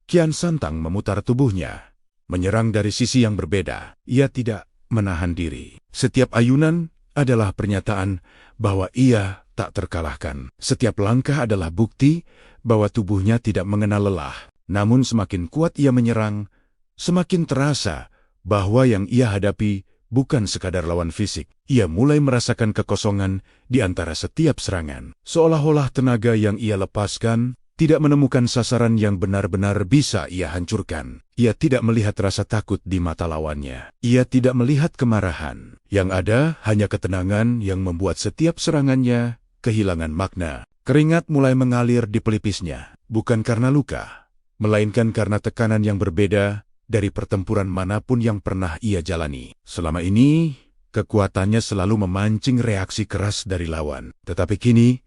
Kian Santang memutar tubuhnya, menyerang dari sisi yang berbeda. Ia tidak menahan diri. Setiap ayunan adalah pernyataan bahwa ia tak terkalahkan. Setiap langkah adalah bukti bahwa tubuhnya tidak mengenal lelah. Namun semakin kuat ia menyerang, semakin terasa bahwa yang ia hadapi bukan sekadar lawan fisik. Ia mulai merasakan kekosongan di antara setiap serangan. Seolah-olah tenaga yang ia lepaskan tidak menemukan sasaran yang benar-benar bisa ia hancurkan. Ia tidak melihat rasa takut di mata lawannya. Ia tidak melihat kemarahan. Yang ada hanya ketenangan yang membuat setiap serangannya kehilangan makna. Keringat mulai mengalir di pelipisnya, bukan karena luka, melainkan karena tekanan yang berbeda dari pertempuran manapun yang pernah ia jalani. Selama ini, kekuatannya selalu memancing reaksi keras dari lawan. Tetapi kini,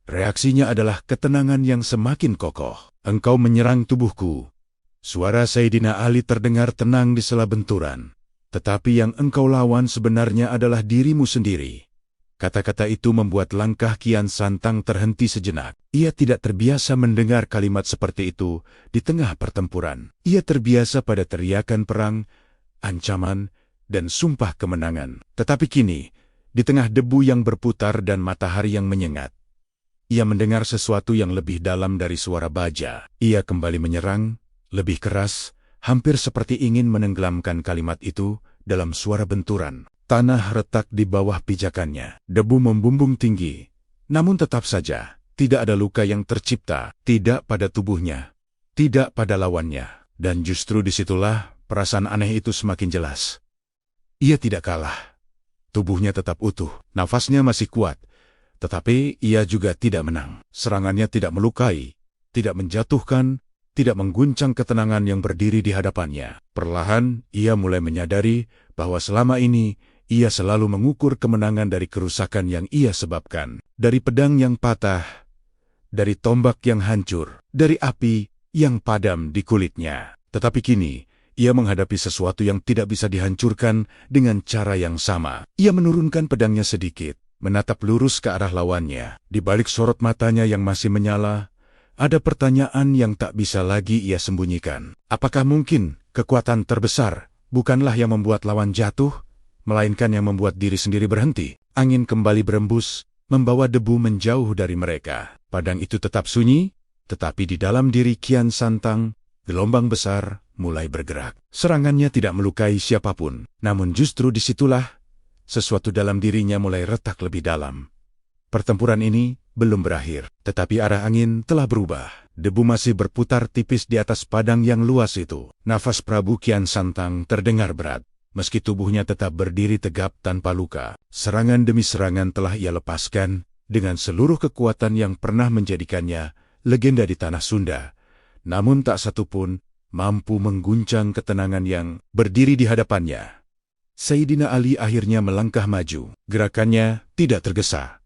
reaksinya adalah ketenangan yang semakin kokoh. "Engkau menyerang tubuhku." Suara Sayyidina Ali terdengar tenang di sela benturan. "Tetapi yang engkau lawan sebenarnya adalah dirimu sendiri." Kata-kata itu membuat langkah Kian Santang terhenti sejenak. Ia tidak terbiasa mendengar kalimat seperti itu di tengah pertempuran. Ia terbiasa pada teriakan perang, ancaman, dan sumpah kemenangan. Tetapi kini, di tengah debu yang berputar dan matahari yang menyengat, ia mendengar sesuatu yang lebih dalam dari suara baja. Ia kembali menyerang, lebih keras, hampir seperti ingin menenggelamkan kalimat itu dalam suara benturan. Tanah retak di bawah pijakannya. Debu membumbung tinggi. Namun tetap saja, tidak ada luka yang tercipta. Tidak pada tubuhnya. Tidak pada lawannya. Dan justru disitulah perasaan aneh itu semakin jelas. Ia tidak kalah. Tubuhnya tetap utuh. Nafasnya masih kuat. Tetapi ia juga tidak menang. Serangannya tidak melukai. Tidak menjatuhkan. Tidak mengguncang ketenangan yang berdiri di hadapannya. Perlahan, ia mulai menyadari bahwa selama ini ia selalu mengukur kemenangan dari kerusakan yang ia sebabkan. Dari pedang yang patah, dari tombak yang hancur, dari api yang padam di kulitnya. Tetapi kini, ia menghadapi sesuatu yang tidak bisa dihancurkan dengan cara yang sama. Ia menurunkan pedangnya sedikit, menatap lurus ke arah lawannya. Di balik sorot matanya yang masih menyala, ada pertanyaan yang tak bisa lagi ia sembunyikan. Apakah mungkin kekuatan terbesar bukanlah yang membuat lawan jatuh, melainkan yang membuat diri sendiri berhenti? Angin kembali berembus, membawa debu menjauh dari mereka. Padang itu tetap sunyi, tetapi di dalam diri Kian Santang, gelombang besar mulai bergerak. Serangannya tidak melukai siapapun, namun justru disitulah sesuatu dalam dirinya mulai retak lebih dalam. Pertempuran ini belum berakhir, tetapi arah angin telah berubah. Debu masih berputar tipis di atas padang yang luas itu. Nafas Prabu Kian Santang terdengar berat. Meski tubuhnya tetap berdiri tegap tanpa luka, serangan demi serangan telah ia lepaskan dengan seluruh kekuatan yang pernah menjadikannya legenda di tanah Sunda. Namun tak satu pun mampu mengguncang ketenangan yang berdiri di hadapannya. Sayyidina Ali akhirnya melangkah maju. Gerakannya tidak tergesa,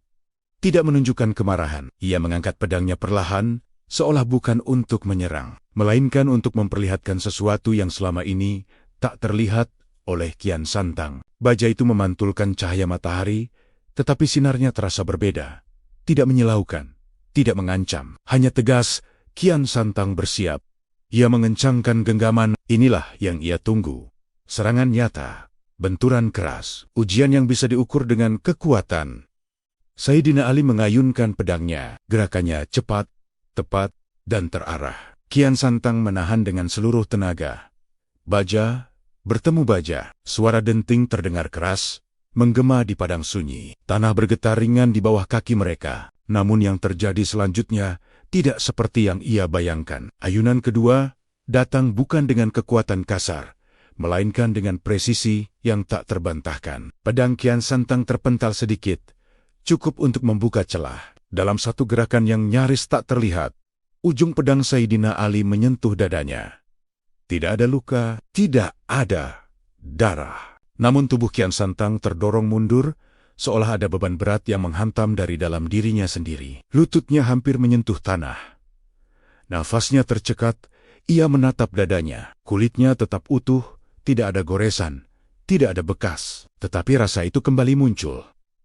tidak menunjukkan kemarahan. Ia mengangkat pedangnya perlahan, seolah bukan untuk menyerang, melainkan untuk memperlihatkan sesuatu yang selama ini tak terlihat oleh Kian Santang. Baja itu memantulkan cahaya matahari, tetapi sinarnya terasa berbeda. Tidak menyilaukan, tidak mengancam, hanya tegas. Kian Santang bersiap. Ia mengencangkan genggaman. Inilah yang ia tunggu. Serangan nyata, benturan keras, ujian yang bisa diukur dengan kekuatan. Sayyidina Ali mengayunkan pedangnya. Gerakannya cepat, tepat, dan terarah. Kian Santang menahan dengan seluruh tenaga. Baja bertemu baja, suara denting terdengar keras, menggema di padang sunyi. Tanah bergetar ringan di bawah kaki mereka. Namun yang terjadi selanjutnya tidak seperti yang ia bayangkan. Ayunan kedua datang bukan dengan kekuatan kasar, melainkan dengan presisi yang tak terbantahkan. Pedang Kian Santang terpental sedikit, cukup untuk membuka celah. Dalam satu gerakan yang nyaris tak terlihat, ujung pedang Sayyidina Ali menyentuh dadanya. Tidak ada luka, tidak ada darah. Namun tubuh Kian Santang terdorong mundur, seolah ada beban berat yang menghantam dari dalam dirinya sendiri. Lututnya hampir menyentuh tanah. Nafasnya tercekat, ia menatap dadanya. Kulitnya tetap utuh, tidak ada goresan, tidak ada bekas. Tetapi rasa itu kembali muncul.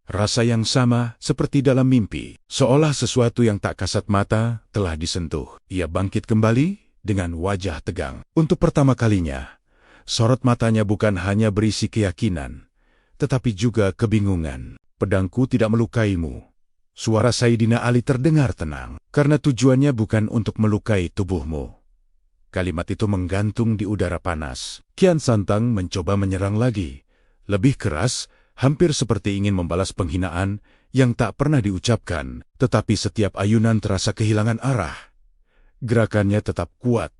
Rasa yang sama seperti dalam mimpi, seolah sesuatu yang tak kasat mata telah disentuh. Ia bangkit kembali dengan wajah tegang. Untuk pertama kalinya, sorot matanya bukan hanya berisi keyakinan, tetapi juga kebingungan. Pedangku tidak melukaimu. Suara Sayyidina Ali terdengar tenang, karena tujuannya bukan untuk melukai tubuhmu. Kalimat itu menggantung di udara panas. Kian Santang mencoba menyerang lagi, lebih keras, hampir seperti ingin membalas penghinaan yang tak pernah diucapkan, tetapi setiap ayunan terasa kehilangan arah. Gerakannya tetap kuat,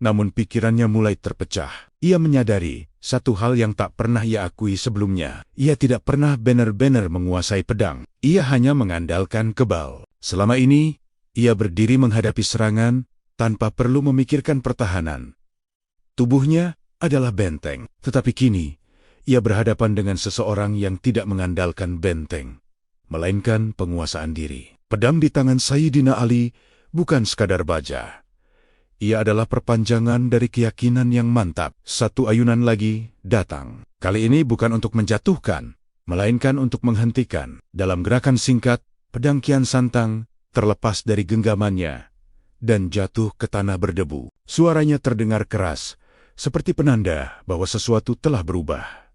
namun pikirannya mulai terpecah. Ia menyadari satu hal yang tak pernah ia akui sebelumnya. Ia tidak pernah benar-benar menguasai pedang. Ia hanya mengandalkan kebal. Selama ini, ia berdiri menghadapi serangan tanpa perlu memikirkan pertahanan. Tubuhnya adalah benteng, tetapi kini ia berhadapan dengan seseorang yang tidak mengandalkan benteng, melainkan penguasaan diri. Pedang di tangan Sayyidina Ali bukan sekadar baja. Ia adalah perpanjangan dari keyakinan yang mantap. Satu ayunan lagi datang. Kali ini bukan untuk menjatuhkan, melainkan untuk menghentikan. Dalam gerakan singkat, pedang Kian Santang terlepas dari genggamannya dan jatuh ke tanah berdebu. Suaranya terdengar keras, seperti penanda bahwa sesuatu telah berubah.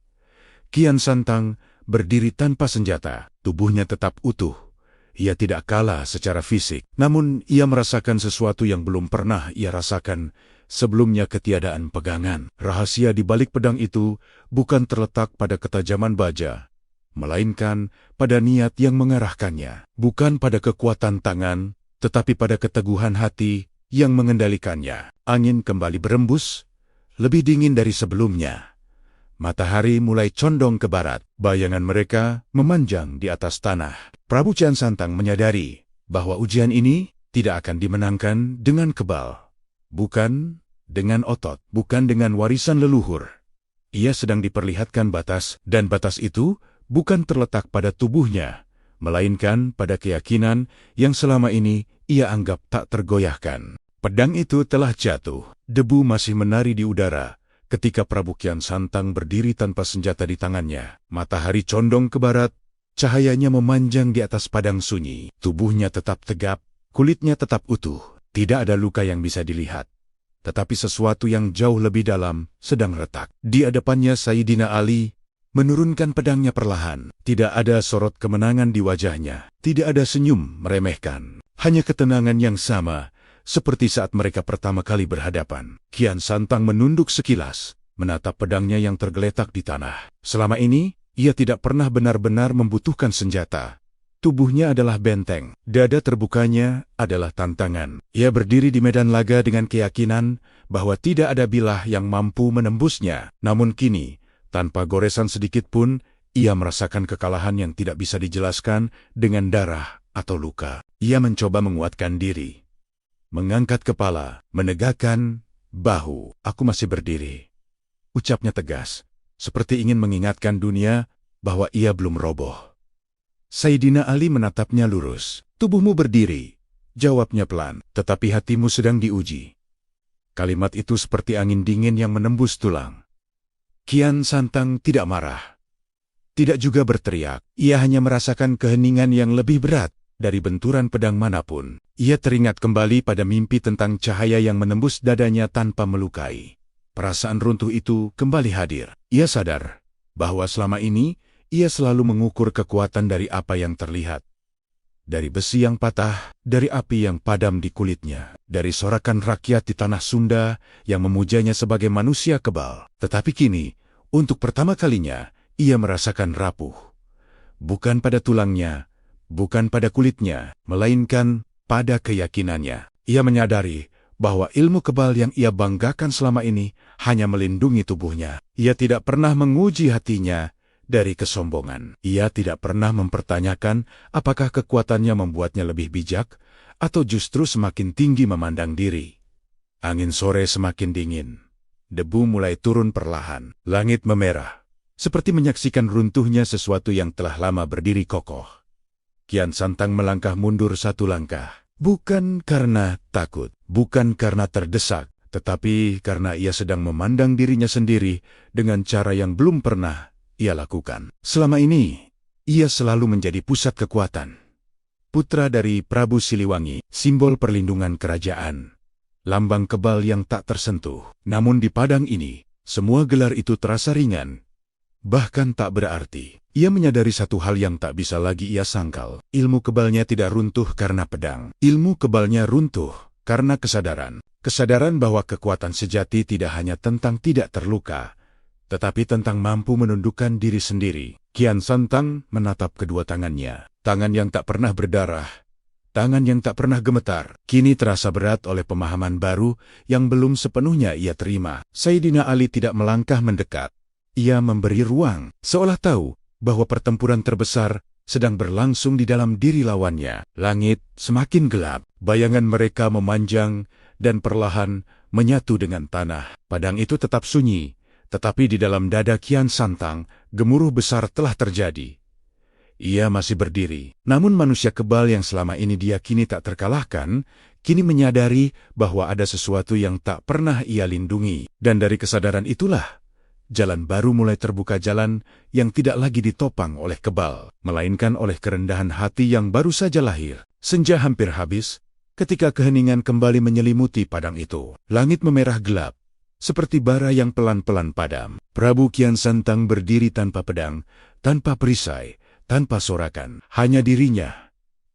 Kian Santang berdiri tanpa senjata, tubuhnya tetap utuh. Ia tidak kalah secara fisik, namun ia merasakan sesuatu yang belum pernah ia rasakan sebelumnya, ketiadaan pegangan. Rahasia di balik pedang itu bukan terletak pada ketajaman baja, melainkan pada niat yang mengarahkannya. Bukan pada kekuatan tangan, tetapi pada keteguhan hati yang mengendalikannya. Angin kembali berembus, lebih dingin dari sebelumnya. Matahari mulai condong ke barat. Bayangan mereka memanjang di atas tanah. Prabu Kian Santang menyadari bahwa ujian ini tidak akan dimenangkan dengan kebal. Bukan dengan otot, bukan dengan warisan leluhur. Ia sedang diperlihatkan batas, dan batas itu bukan terletak pada tubuhnya, melainkan pada keyakinan yang selama ini ia anggap tak tergoyahkan. Pedang itu telah jatuh. Debu masih menari di udara ketika Prabu Kian Santang berdiri tanpa senjata di tangannya. Matahari condong ke barat, cahayanya memanjang di atas padang sunyi. Tubuhnya tetap tegap, kulitnya tetap utuh. Tidak ada luka yang bisa dilihat, tetapi sesuatu yang jauh lebih dalam sedang retak. Di hadapannya Sayyidina Ali menurunkan pedangnya perlahan. Tidak ada sorot kemenangan di wajahnya. Tidak ada senyum meremehkan. Hanya ketenangan yang sama seperti saat mereka pertama kali berhadapan. Kian Santang menunduk sekilas, menatap pedangnya yang tergeletak di tanah. Selama ini, ia tidak pernah benar-benar membutuhkan senjata. Tubuhnya adalah benteng, dada terbukanya adalah tantangan. Ia berdiri di medan laga dengan keyakinan bahwa tidak ada bilah yang mampu menembusnya. Namun kini, tanpa goresan sedikit pun, ia merasakan kekalahan yang tidak bisa dijelaskan dengan darah atau luka. Ia mencoba menguatkan diri, mengangkat kepala, menegakkan bahu. Aku masih berdiri, ucapnya tegas, seperti ingin mengingatkan dunia bahwa ia belum roboh. Sayyidina Ali menatapnya lurus. Tubuhmu berdiri, jawabnya pelan, tetapi hatimu sedang diuji. Kalimat itu seperti angin dingin yang menembus tulang. Kian Santang tidak marah, tidak juga berteriak. Ia hanya merasakan keheningan yang lebih berat dari benturan pedang manapun. Ia teringat kembali pada mimpi tentang cahaya yang menembus dadanya tanpa melukai. Perasaan runtuh itu kembali hadir. Ia sadar bahwa selama ini ia selalu mengukur kekuatan dari apa yang terlihat. Dari besi yang patah, dari api yang padam di kulitnya, dari sorakan rakyat di tanah Sunda yang memujanya sebagai manusia kebal. Tetapi kini, untuk pertama kalinya, ia merasakan rapuh. Bukan pada tulangnya, bukan pada kulitnya, melainkan pada keyakinannya. Ia menyadari bahwa ilmu kebal yang ia banggakan selama ini hanya melindungi tubuhnya. Ia tidak pernah menguji hatinya dari kesombongan. Ia tidak pernah mempertanyakan apakah kekuatannya membuatnya lebih bijak atau justru semakin tinggi memandang diri. Angin sore semakin dingin. Debu mulai turun perlahan. Langit memerah, seperti menyaksikan runtuhnya sesuatu yang telah lama berdiri kokoh. Kian Santang melangkah mundur satu langkah. Bukan karena takut, bukan karena terdesak, tetapi karena ia sedang memandang dirinya sendiri dengan cara yang belum pernah ia lakukan. Selama ini, ia selalu menjadi pusat kekuatan. Putra dari Prabu Siliwangi, simbol perlindungan kerajaan. Lambang kebal yang tak tersentuh. Namun di padang ini, semua gelar itu terasa ringan, bahkan tak berarti. Ia menyadari satu hal yang tak bisa lagi ia sangkal. Ilmu kebalnya tidak runtuh karena pedang. Ilmu kebalnya runtuh karena kesadaran. Kesadaran bahwa kekuatan sejati tidak hanya tentang tidak terluka, tetapi tentang mampu menundukkan diri sendiri. Kian Santang menatap kedua tangannya. Tangan yang tak pernah berdarah, tangan yang tak pernah gemetar, kini terasa berat oleh pemahaman baru yang belum sepenuhnya ia terima. Sayyidina Ali tidak melangkah mendekat. Ia memberi ruang, seolah tahu bahwa pertempuran terbesar sedang berlangsung di dalam diri lawannya. Langit semakin gelap, bayangan mereka memanjang dan perlahan menyatu dengan tanah. Padang itu tetap sunyi, tetapi di dalam dada Kian Santang, gemuruh besar telah terjadi. Ia masih berdiri, namun manusia kebal yang selama ini diyakini tak terkalahkan, kini menyadari bahwa ada sesuatu yang tak pernah ia lindungi. Dan dari kesadaran itulah, jalan baru mulai terbuka, jalan yang tidak lagi ditopang oleh kebal, melainkan oleh kerendahan hati yang baru saja lahir. Senja hampir habis, ketika keheningan kembali menyelimuti padang itu. Langit memerah gelap, seperti bara yang pelan-pelan padam. Prabu Kian Santang berdiri tanpa pedang, tanpa perisai, tanpa sorakan. Hanya dirinya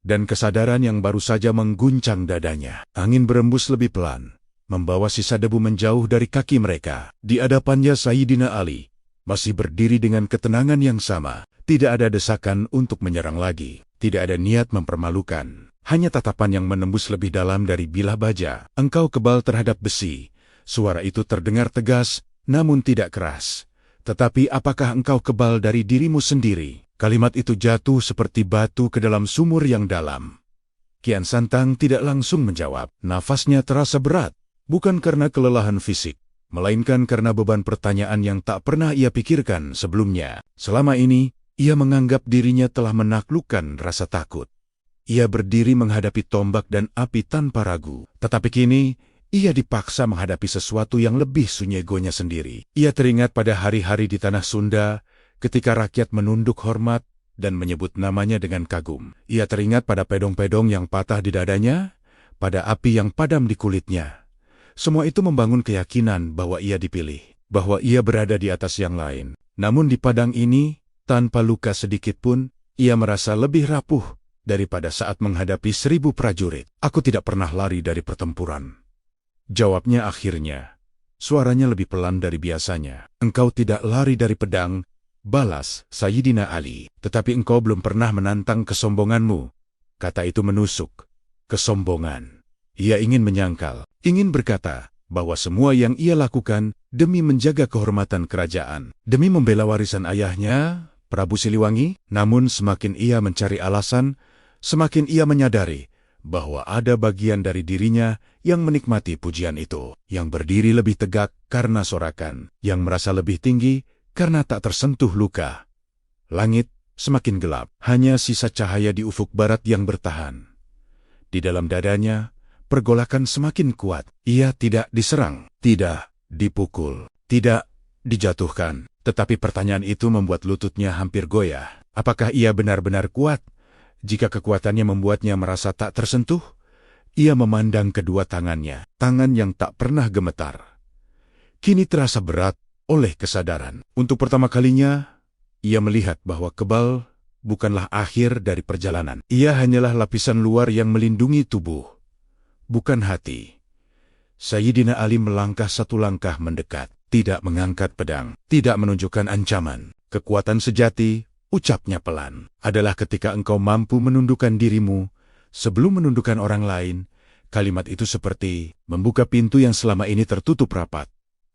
dan kesadaran yang baru saja mengguncang dadanya. Angin berembus lebih pelan, membawa sisa debu menjauh dari kaki mereka. Di hadapannya Sayyidina Ali masih berdiri dengan ketenangan yang sama. Tidak ada desakan untuk menyerang lagi. Tidak ada niat mempermalukan. Hanya tatapan yang menembus lebih dalam dari bilah baja. Engkau kebal terhadap besi. Suara itu terdengar tegas, namun tidak keras. Tetapi apakah engkau kebal dari dirimu sendiri? Kalimat itu jatuh seperti batu ke dalam sumur yang dalam. Kian Santang tidak langsung menjawab. Nafasnya terasa berat. Bukan karena kelelahan fisik, melainkan karena beban pertanyaan yang tak pernah ia pikirkan sebelumnya. Selama ini, ia menganggap dirinya telah menaklukkan rasa takut. Ia berdiri menghadapi tombak dan api tanpa ragu. Tetapi kini, ia dipaksa menghadapi sesuatu yang lebih sunyegonya sendiri. Ia teringat pada hari-hari di tanah Sunda, ketika rakyat menunduk hormat dan menyebut namanya dengan kagum. Ia teringat pada pedong-pedong yang patah di dadanya, pada api yang padam di kulitnya. Semua itu membangun keyakinan bahwa ia dipilih, bahwa ia berada di atas yang lain. Namun di padang ini, tanpa luka sedikit pun, ia merasa lebih rapuh daripada saat menghadapi 1000 prajurit. Aku tidak pernah lari dari pertempuran, jawabnya akhirnya. Suaranya lebih pelan dari biasanya. Engkau tidak lari dari pedang, balas Sayyidina Ali. Tetapi engkau belum pernah menantang kesombonganmu. Kata itu menusuk. Kesombongan. Ia ingin menyangkal, ingin berkata bahwa semua yang ia lakukan demi menjaga kehormatan kerajaan, demi membela warisan ayahnya, Prabu Siliwangi. Namun semakin ia mencari alasan, semakin ia menyadari bahwa ada bagian dari dirinya yang menikmati pujian itu, yang berdiri lebih tegak karena sorakan, yang merasa lebih tinggi karena tak tersentuh luka. Langit semakin gelap, hanya sisa cahaya di ufuk barat yang bertahan. Di dalam dadanya, pergolakan semakin kuat. Ia tidak diserang, tidak dipukul, tidak dijatuhkan. Tetapi pertanyaan itu membuat lututnya hampir goyah. Apakah ia benar-benar kuat? Jika kekuatannya membuatnya merasa tak tersentuh, ia memandang kedua tangannya, tangan yang tak pernah gemetar. Kini terasa berat oleh kesadaran. Untuk pertama kalinya, ia melihat bahwa kebal bukanlah akhir dari perjalanan. Ia hanyalah lapisan luar yang melindungi tubuh, bukan hati. Sayyidina Ali melangkah satu langkah mendekat, tidak mengangkat pedang, tidak menunjukkan ancaman. Kekuatan sejati, ucapnya pelan, adalah ketika engkau mampu menundukkan dirimu sebelum menundukkan orang lain. Kalimat itu seperti membuka pintu yang selama ini tertutup rapat.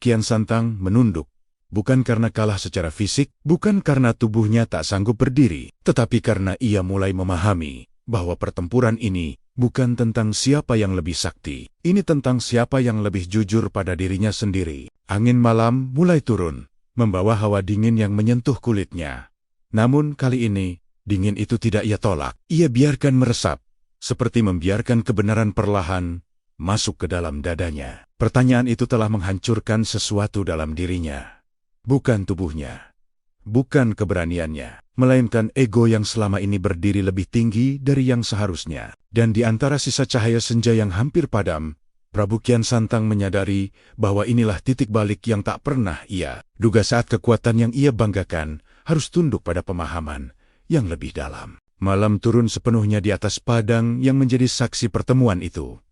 Kian Santang menunduk, bukan karena kalah secara fisik, bukan karena tubuhnya tak sanggup berdiri, tetapi karena ia mulai memahami bahwa pertempuran ini bukan tentang siapa yang lebih sakti. Ini tentang siapa yang lebih jujur pada dirinya sendiri. Angin malam mulai turun, membawa hawa dingin yang menyentuh kulitnya. Namun kali ini, dingin itu tidak ia tolak. Ia biarkan meresap, seperti membiarkan kebenaran perlahan masuk ke dalam dadanya. Pertanyaan itu telah menghancurkan sesuatu dalam dirinya. Bukan tubuhnya, bukan keberaniannya, melainkan ego yang selama ini berdiri lebih tinggi dari yang seharusnya. Dan di antara sisa cahaya senja yang hampir padam, Prabu Kian Santang menyadari bahwa inilah titik balik yang tak pernah ia duga saat kekuatan yang ia banggakan harus tunduk pada pemahaman yang lebih dalam. Malam turun sepenuhnya di atas padang yang menjadi saksi pertemuan itu.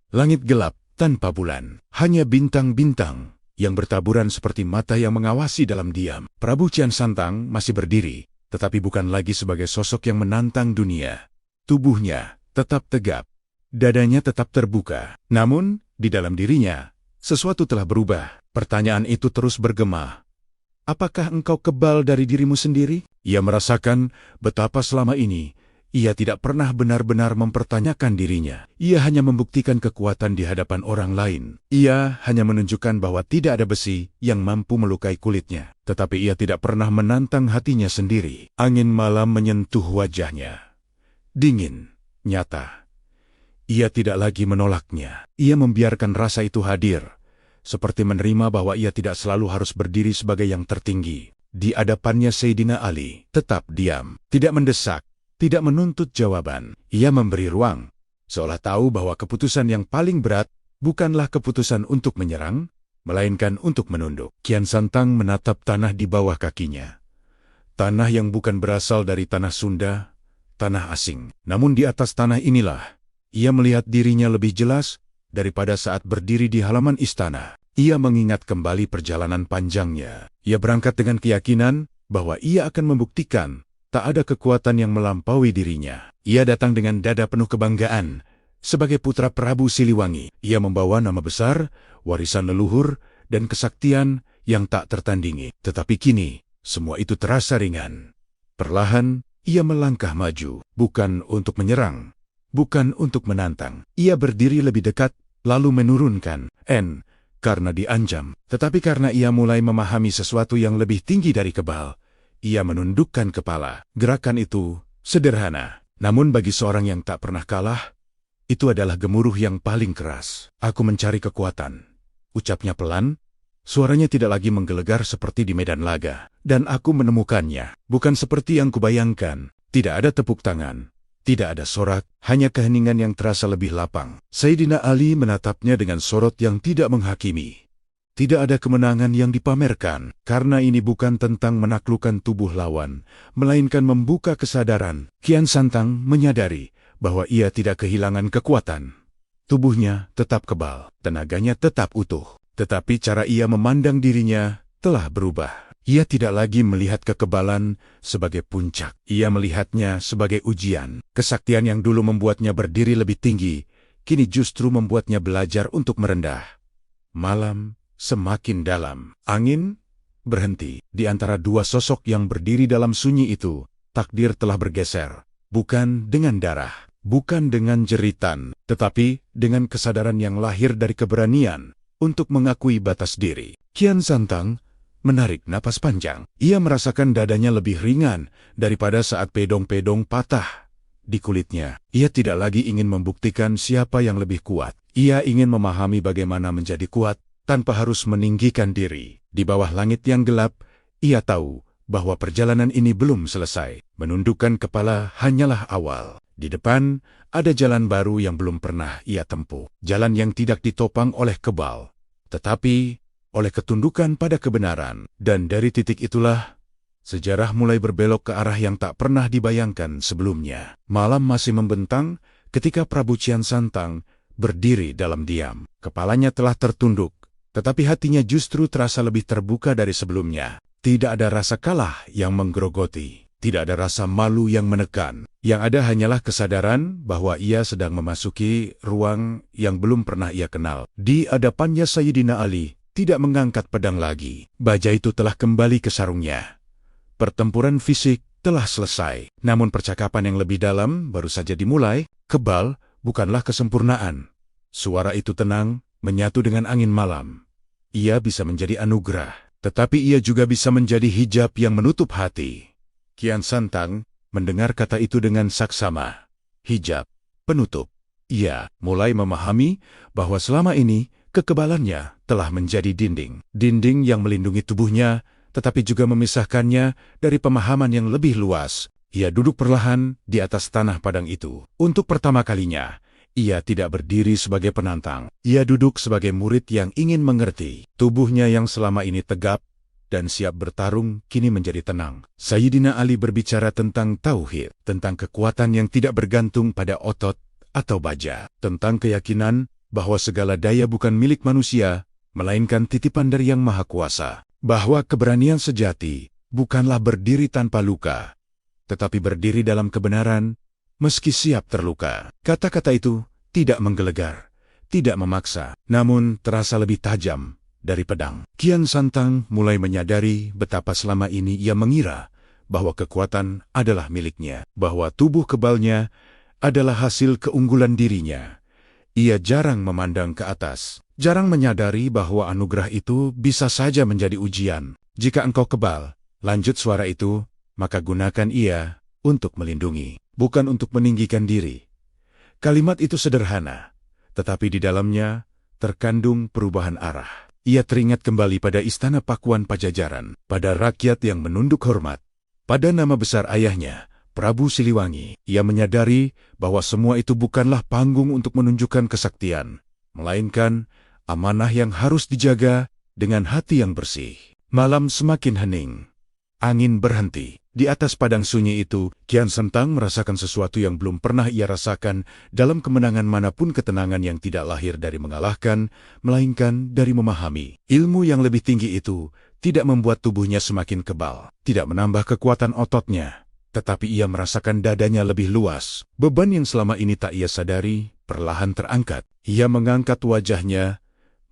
Langit gelap tanpa bulan, hanya bintang-bintang yang bertaburan seperti mata yang mengawasi dalam diam. Prabu Kian Santang masih berdiri, tetapi bukan lagi sebagai sosok yang menantang dunia. Tubuhnya tetap tegap, dadanya tetap terbuka. Namun, di dalam dirinya, sesuatu telah berubah. Pertanyaan itu terus bergema. Apakah engkau kebal dari dirimu sendiri? Ia merasakan betapa selama ini ia tidak pernah benar-benar mempertanyakan dirinya. Ia hanya membuktikan kekuatan di hadapan orang lain. Ia hanya menunjukkan bahwa tidak ada besi yang mampu melukai kulitnya. Tetapi ia tidak pernah menantang hatinya sendiri. Angin malam menyentuh wajahnya. Dingin, nyata. Ia tidak lagi menolaknya. Ia membiarkan rasa itu hadir, seperti menerima bahwa ia tidak selalu harus berdiri sebagai yang tertinggi. Di hadapannya Sayyidina Ali tetap diam, tidak mendesak, tidak menuntut jawaban. Ia memberi ruang, seolah tahu bahwa keputusan yang paling berat bukanlah keputusan untuk menyerang, melainkan untuk menunduk. Kian Santang menatap tanah di bawah kakinya. Tanah yang bukan berasal dari tanah Sunda, tanah asing. Namun di atas tanah inilah, ia melihat dirinya lebih jelas daripada saat berdiri di halaman istana. Ia mengingat kembali perjalanan panjangnya. Ia berangkat dengan keyakinan bahwa ia akan membuktikan tak ada kekuatan yang melampaui dirinya. Ia datang dengan dada penuh kebanggaan. Sebagai putra Prabu Siliwangi, ia membawa nama besar, warisan leluhur, dan kesaktian yang tak tertandingi. Tetapi kini, semua itu terasa ringan. Perlahan, ia melangkah maju, bukan untuk menyerang, bukan untuk menantang. Ia berdiri lebih dekat, lalu menurunkan karena diancam, tetapi karena ia mulai memahami sesuatu yang lebih tinggi dari kebal. Ia menundukkan kepala. Gerakan itu sederhana, namun bagi seorang yang tak pernah kalah, itu adalah gemuruh yang paling keras. Aku mencari kekuatan, ucapnya pelan. Suaranya tidak lagi menggelegar seperti di medan laga. Dan aku menemukannya, bukan seperti yang kubayangkan. Tidak ada tepuk tangan, tidak ada sorak, hanya keheningan yang terasa lebih lapang. Sayyidina Ali menatapnya dengan sorot yang tidak menghakimi. Tidak ada kemenangan yang dipamerkan, karena ini bukan tentang menaklukkan tubuh lawan, melainkan membuka kesadaran. Kian Santang menyadari bahwa ia tidak kehilangan kekuatan. Tubuhnya tetap kebal, tenaganya tetap utuh. Tetapi cara ia memandang dirinya telah berubah. Ia tidak lagi melihat kekebalan sebagai puncak. Ia melihatnya sebagai ujian. Kesaktian yang dulu membuatnya berdiri lebih tinggi, kini justru membuatnya belajar untuk merendah. Malam semakin dalam. Angin berhenti. Di antara dua sosok yang berdiri dalam sunyi itu, takdir telah bergeser. Bukan dengan darah, bukan dengan jeritan, tetapi dengan kesadaran yang lahir dari keberanian untuk mengakui batas diri. Kian Santang menarik napas panjang. Ia merasakan dadanya lebih ringan daripada saat pedong-pedong patah di kulitnya. Ia tidak lagi ingin membuktikan siapa yang lebih kuat. Ia ingin memahami bagaimana menjadi kuat tanpa harus meninggikan diri. Di bawah langit yang gelap, ia tahu bahwa perjalanan ini belum selesai. Menundukkan kepala hanyalah awal. Di depan, ada jalan baru yang belum pernah ia tempuh. Jalan yang tidak ditopang oleh kebal, tetapi oleh ketundukan pada kebenaran. Dan dari titik itulah, sejarah mulai berbelok ke arah yang tak pernah dibayangkan sebelumnya. Malam masih membentang ketika Prabu Kian Santang berdiri dalam diam. Kepalanya telah tertunduk, tetapi hatinya justru terasa lebih terbuka dari sebelumnya. Tidak ada rasa kalah yang menggerogoti. Tidak ada rasa malu yang menekan. Yang ada hanyalah kesadaran bahwa ia sedang memasuki ruang yang belum pernah ia kenal. Di hadapannya Sayyidina Ali tidak mengangkat pedang lagi. Baja itu telah kembali ke sarungnya. Pertempuran fisik telah selesai. Namun percakapan yang lebih dalam baru saja dimulai. Kebal bukanlah kesempurnaan. Suara itu tenang, menyatu dengan angin malam. Ia bisa menjadi anugerah, tetapi ia juga bisa menjadi hijab yang menutup hati. Kian Santang mendengar kata itu dengan saksama. Hijab, penutup. Ia mulai memahami bahwa selama ini kekebalannya telah menjadi dinding. Dinding yang melindungi tubuhnya, tetapi juga memisahkannya dari pemahaman yang lebih luas. Ia duduk perlahan di atas tanah padang itu. Untuk pertama kalinya, ia tidak berdiri sebagai penantang. Ia duduk sebagai murid yang ingin mengerti. Tubuhnya yang selama ini tegap dan siap bertarung kini menjadi tenang. Sayyidina Ali berbicara tentang tauhid, tentang kekuatan yang tidak bergantung pada otot atau baja, tentang keyakinan bahwa segala daya bukan milik manusia, melainkan titipan dari Yang Maha Kuasa, bahwa keberanian sejati bukanlah berdiri tanpa luka, tetapi berdiri dalam kebenaran meski siap terluka. Kata-kata itu tidak menggelegar, tidak memaksa, namun terasa lebih tajam dari pedang. Kian Santang mulai menyadari betapa selama ini ia mengira bahwa kekuatan adalah miliknya, bahwa tubuh kebalnya adalah hasil keunggulan dirinya. Ia jarang memandang ke atas, jarang menyadari bahwa anugerah itu bisa saja menjadi ujian. Jika engkau kebal, lanjut suara itu, maka gunakan ia untuk melindungi, bukan untuk meninggikan diri. Kalimat itu sederhana, tetapi di dalamnya terkandung perubahan arah. ia teringat kembali pada istana Pakuan Pajajaran, pada rakyat yang menunduk hormat, pada nama besar ayahnya, Prabu Siliwangi. Ia menyadari bahwa semua itu bukanlah panggung untuk menunjukkan kesaktian, melainkan amanah yang harus dijaga dengan hati yang bersih. Malam semakin hening. Angin berhenti. Di atas padang sunyi itu, Kian Santang merasakan sesuatu yang belum pernah ia rasakan dalam kemenangan manapun. Ketenangan yang tidak lahir dari mengalahkan, melainkan dari memahami. Ilmu yang lebih tinggi itu tidak membuat tubuhnya semakin kebal, tidak menambah kekuatan ototnya, tetapi ia merasakan dadanya lebih luas. Beban yang selama ini tak ia sadari, perlahan terangkat. Ia mengangkat wajahnya,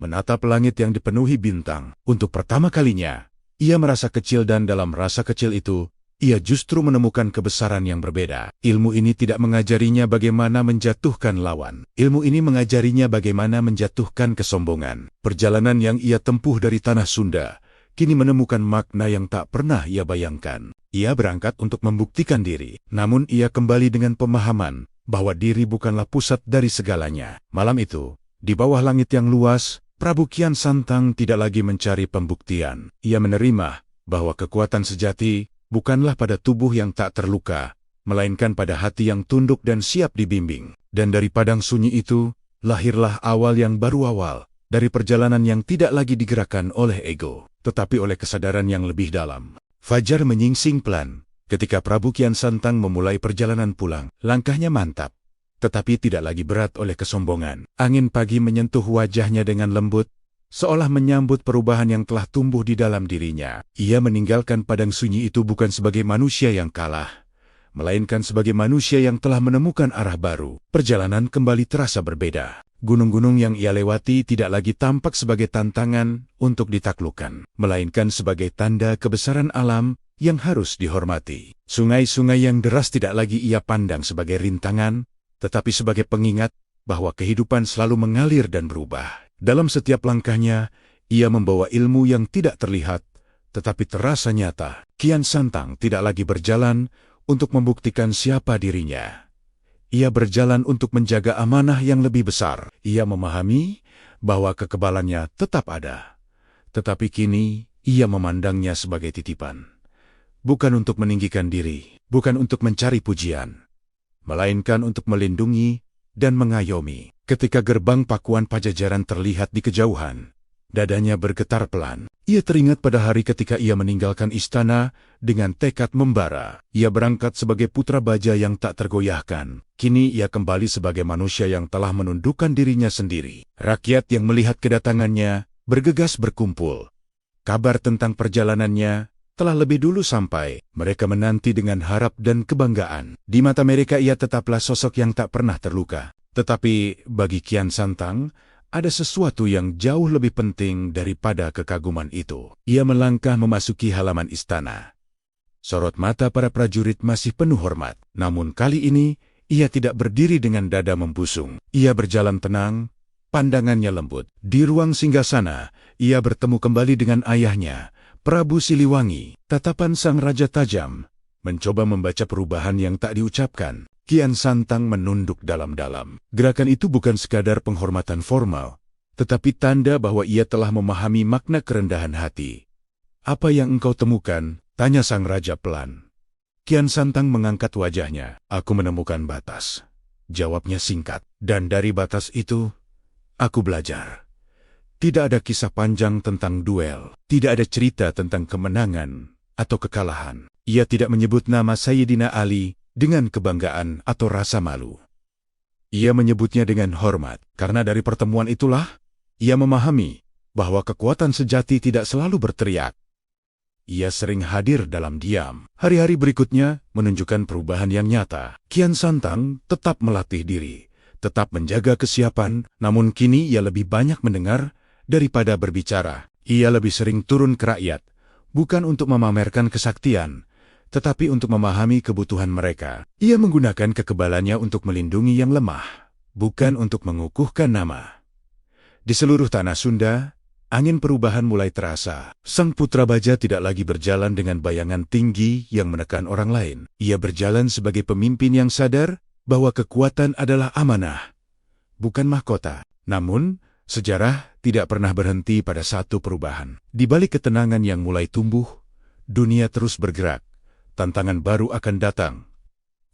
menatap langit yang dipenuhi bintang. Untuk pertama kalinya, ia merasa kecil, dan dalam rasa kecil itu, ia justru menemukan kebesaran yang berbeda. Ilmu ini tidak mengajarinya bagaimana menjatuhkan lawan. Ilmu ini mengajarinya bagaimana menjatuhkan kesombongan. Perjalanan yang ia tempuh dari tanah Sunda kini menemukan makna yang tak pernah ia bayangkan. Ia berangkat untuk membuktikan diri, namun ia kembali dengan pemahaman bahwa diri bukanlah pusat dari segalanya. Malam itu, di bawah langit yang luas, Prabu Kian Santang tidak lagi mencari pembuktian. Ia menerima bahwa kekuatan sejati bukanlah pada tubuh yang tak terluka, melainkan pada hati yang tunduk dan siap dibimbing. Dan dari padang sunyi itu, lahirlah awal yang baru, awal dari perjalanan yang tidak lagi digerakkan oleh ego, tetapi oleh kesadaran yang lebih dalam. Fajar menyingsing pelan ketika Prabu Kian Santang memulai perjalanan pulang. Langkahnya mantap, tetapi tidak lagi berat oleh kesombongan. Angin pagi menyentuh wajahnya dengan lembut, seolah menyambut perubahan yang telah tumbuh di dalam dirinya. Ia meninggalkan padang sunyi itu bukan sebagai manusia yang kalah, melainkan sebagai manusia yang telah menemukan arah baru. Perjalanan kembali terasa berbeda. Gunung-gunung yang ia lewati tidak lagi tampak sebagai tantangan untuk ditaklukkan, melainkan sebagai tanda kebesaran alam yang harus dihormati. Sungai-sungai yang deras tidak lagi ia pandang sebagai rintangan, tetapi sebagai pengingat bahwa kehidupan selalu mengalir dan berubah. Dalam setiap langkahnya, ia membawa ilmu yang tidak terlihat, tetapi terasa nyata. Kian Santang tidak lagi berjalan untuk membuktikan siapa dirinya. Ia berjalan untuk menjaga amanah yang lebih besar. Ia memahami bahwa kekebalannya tetap ada, tetapi kini ia memandangnya sebagai titipan. Bukan untuk meninggikan diri, bukan untuk mencari pujian, melainkan untuk melindungi dan mengayomi. Ketika gerbang Pakuan Pajajaran terlihat di kejauhan, dadanya bergetar pelan. Ia teringat pada hari ketika ia meninggalkan istana dengan tekad membara. Ia berangkat sebagai putra baja yang tak tergoyahkan. Kini ia kembali sebagai manusia yang telah menundukkan dirinya sendiri. Rakyat yang melihat kedatangannya bergegas berkumpul. Kabar tentang perjalanannya telah lebih dulu sampai. Mereka menanti dengan harap dan kebanggaan. Di mata mereka ia tetaplah sosok yang tak pernah terluka. Tetapi bagi Kian Santang, ada sesuatu yang jauh lebih penting daripada kekaguman itu. Ia melangkah memasuki halaman istana. Sorot mata para prajurit masih penuh hormat. Namun kali ini, ia tidak berdiri dengan dada membusung. Ia berjalan tenang, pandangannya lembut. Di ruang singgasana, ia bertemu kembali dengan ayahnya, Prabu Siliwangi. Tatapan sang raja tajam, mencoba membaca perubahan yang tak diucapkan. Kian Santang menunduk dalam-dalam. Gerakan itu bukan sekadar penghormatan formal, tetapi tanda bahwa ia telah memahami makna kerendahan hati. "Apa yang engkau temukan?" tanya sang raja pelan. Kian Santang mengangkat wajahnya. "Aku menemukan batas," jawabnya singkat. "Dan dari batas itu, aku belajar. Tidak ada kisah panjang tentang duel, tidak ada cerita tentang kemenangan atau kekalahan." Ia tidak menyebut nama Sayyidina Ali dengan kebanggaan atau rasa malu. Ia menyebutnya dengan hormat, karena dari pertemuan itulah, ia memahami bahwa kekuatan sejati tidak selalu berteriak. Ia sering hadir dalam diam. Hari-hari berikutnya menunjukkan perubahan yang nyata. Kian Santang tetap melatih diri, tetap menjaga kesiapan, namun kini ia lebih banyak mendengar daripada berbicara. Ia lebih sering turun ke rakyat, bukan untuk memamerkan kesaktian, tetapi untuk memahami kebutuhan mereka. Ia menggunakan kekebalannya untuk melindungi yang lemah, bukan untuk mengukuhkan nama. Di seluruh tanah Sunda, angin perubahan mulai terasa. Sang putra baja tidak lagi berjalan dengan bayangan tinggi yang menekan orang lain. Ia berjalan sebagai pemimpin yang sadar bahwa kekuatan adalah amanah, bukan mahkota. Namun, sejarah tidak pernah berhenti pada satu perubahan. Di balik ketenangan yang mulai tumbuh, dunia terus bergerak. Tantangan baru akan datang.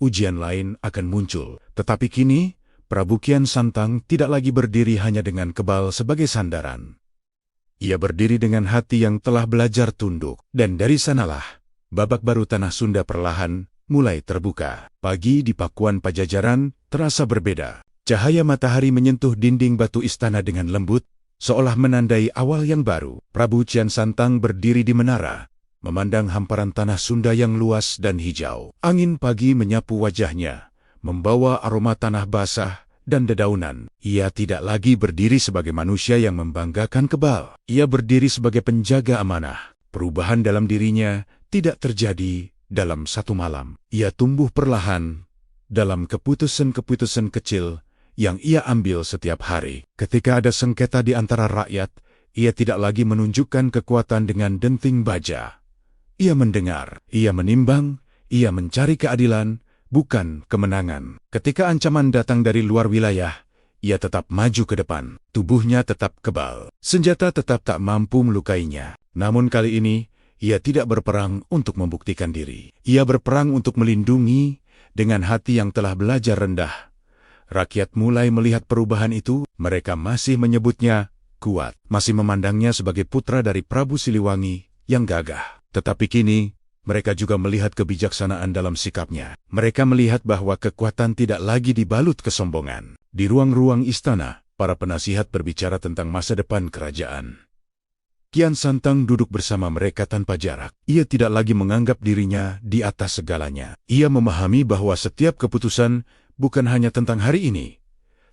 Ujian lain akan muncul. Tetapi kini, Prabu Kian Santang tidak lagi berdiri hanya dengan kebal sebagai sandaran. Ia berdiri dengan hati yang telah belajar tunduk. Dan dari sanalah, babak baru tanah Sunda perlahan mulai terbuka. Pagi di Pakuan Pajajaran terasa berbeda. Cahaya matahari menyentuh dinding batu istana dengan lembut, seolah menandai awal yang baru. Prabu Kian Santang berdiri di menara, memandang hamparan tanah Sunda yang luas dan hijau. Angin pagi menyapu wajahnya, membawa aroma tanah basah dan dedaunan. Ia tidak lagi berdiri sebagai manusia yang membanggakan kebal. Ia berdiri sebagai penjaga amanah. Perubahan dalam dirinya tidak terjadi dalam satu malam. Ia tumbuh perlahan dalam keputusan-keputusan kecil yang ia ambil setiap hari. Ketika ada sengketa di antara rakyat, ia tidak lagi menunjukkan kekuatan dengan denting baja. Ia mendengar, ia menimbang, ia mencari keadilan, bukan kemenangan. Ketika ancaman datang dari luar wilayah, ia tetap maju ke depan. Tubuhnya tetap kebal. Senjata tetap tak mampu melukainya. Namun kali ini, ia tidak berperang untuk membuktikan diri. Ia berperang untuk melindungi dengan hati yang telah belajar rendah. Rakyat mulai melihat perubahan itu, mereka masih menyebutnya kuat. Masih memandangnya sebagai putra dari Prabu Siliwangi yang gagah. Tetapi kini, mereka juga melihat kebijaksanaan dalam sikapnya. Mereka melihat bahwa kekuatan tidak lagi dibalut kesombongan. Di ruang-ruang istana, para penasihat berbicara tentang masa depan kerajaan. Kian Santang duduk bersama mereka tanpa jarak. Ia tidak lagi menganggap dirinya di atas segalanya. Ia memahami bahwa setiap keputusan bukan hanya tentang hari ini,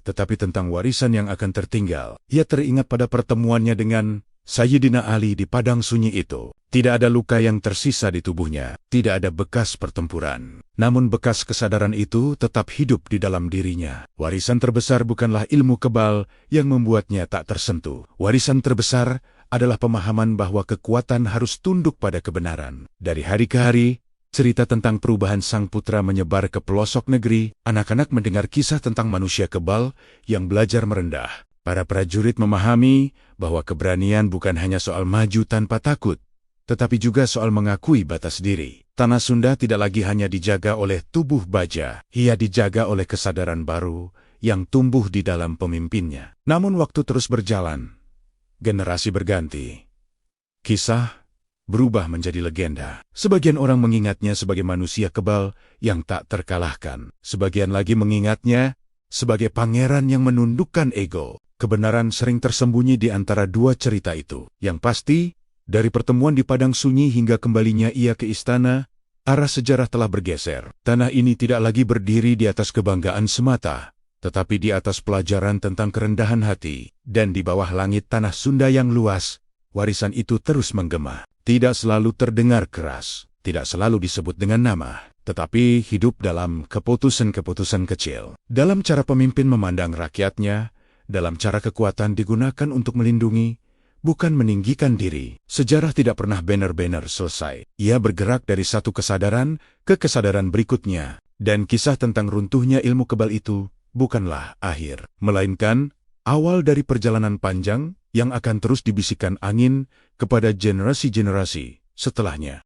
tetapi tentang warisan yang akan tertinggal. Ia teringat pada pertemuannya dengan Sayyidina Ali di padang sunyi itu. Tidak ada luka yang tersisa di tubuhnya, tidak ada bekas pertempuran. Namun bekas kesadaran itu tetap hidup di dalam dirinya. Warisan terbesar bukanlah ilmu kebal yang membuatnya tak tersentuh. Warisan terbesar adalah pemahaman bahwa kekuatan harus tunduk pada kebenaran. Dari hari ke hari, cerita tentang perubahan sang putra menyebar ke pelosok negeri. Anak-anak mendengar kisah tentang manusia kebal yang belajar merendah. Para prajurit memahami bahwa keberanian bukan hanya soal maju tanpa takut, tetapi juga soal mengakui batas diri. Tanah Sunda tidak lagi hanya dijaga oleh tubuh baja, ia dijaga oleh kesadaran baru yang tumbuh di dalam pemimpinnya. Namun waktu terus berjalan, generasi berganti. Kisah berubah menjadi legenda. Sebagian orang mengingatnya sebagai manusia kebal yang tak terkalahkan. Sebagian lagi mengingatnya sebagai pangeran yang menundukkan ego. Kebenaran sering tersembunyi di antara dua cerita itu. Yang pasti, dari pertemuan di padang sunyi hingga kembalinya ia ke istana, arah sejarah telah bergeser. Tanah ini tidak lagi berdiri di atas kebanggaan semata, tetapi di atas pelajaran tentang kerendahan hati. Dan di bawah langit tanah Sunda yang luas, warisan itu terus menggema. Tidak selalu terdengar keras, tidak selalu disebut dengan nama, tetapi hidup dalam keputusan-keputusan kecil. Dalam cara pemimpin memandang rakyatnya, dalam cara kekuatan digunakan untuk melindungi, bukan meninggikan diri. Sejarah tidak pernah benar-benar selesai. Ia bergerak dari satu kesadaran ke kesadaran berikutnya. Dan kisah tentang runtuhnya ilmu kebal itu bukanlah akhir, melainkan awal dari perjalanan panjang yang akan terus dibisikkan angin kepada generasi-generasi setelahnya.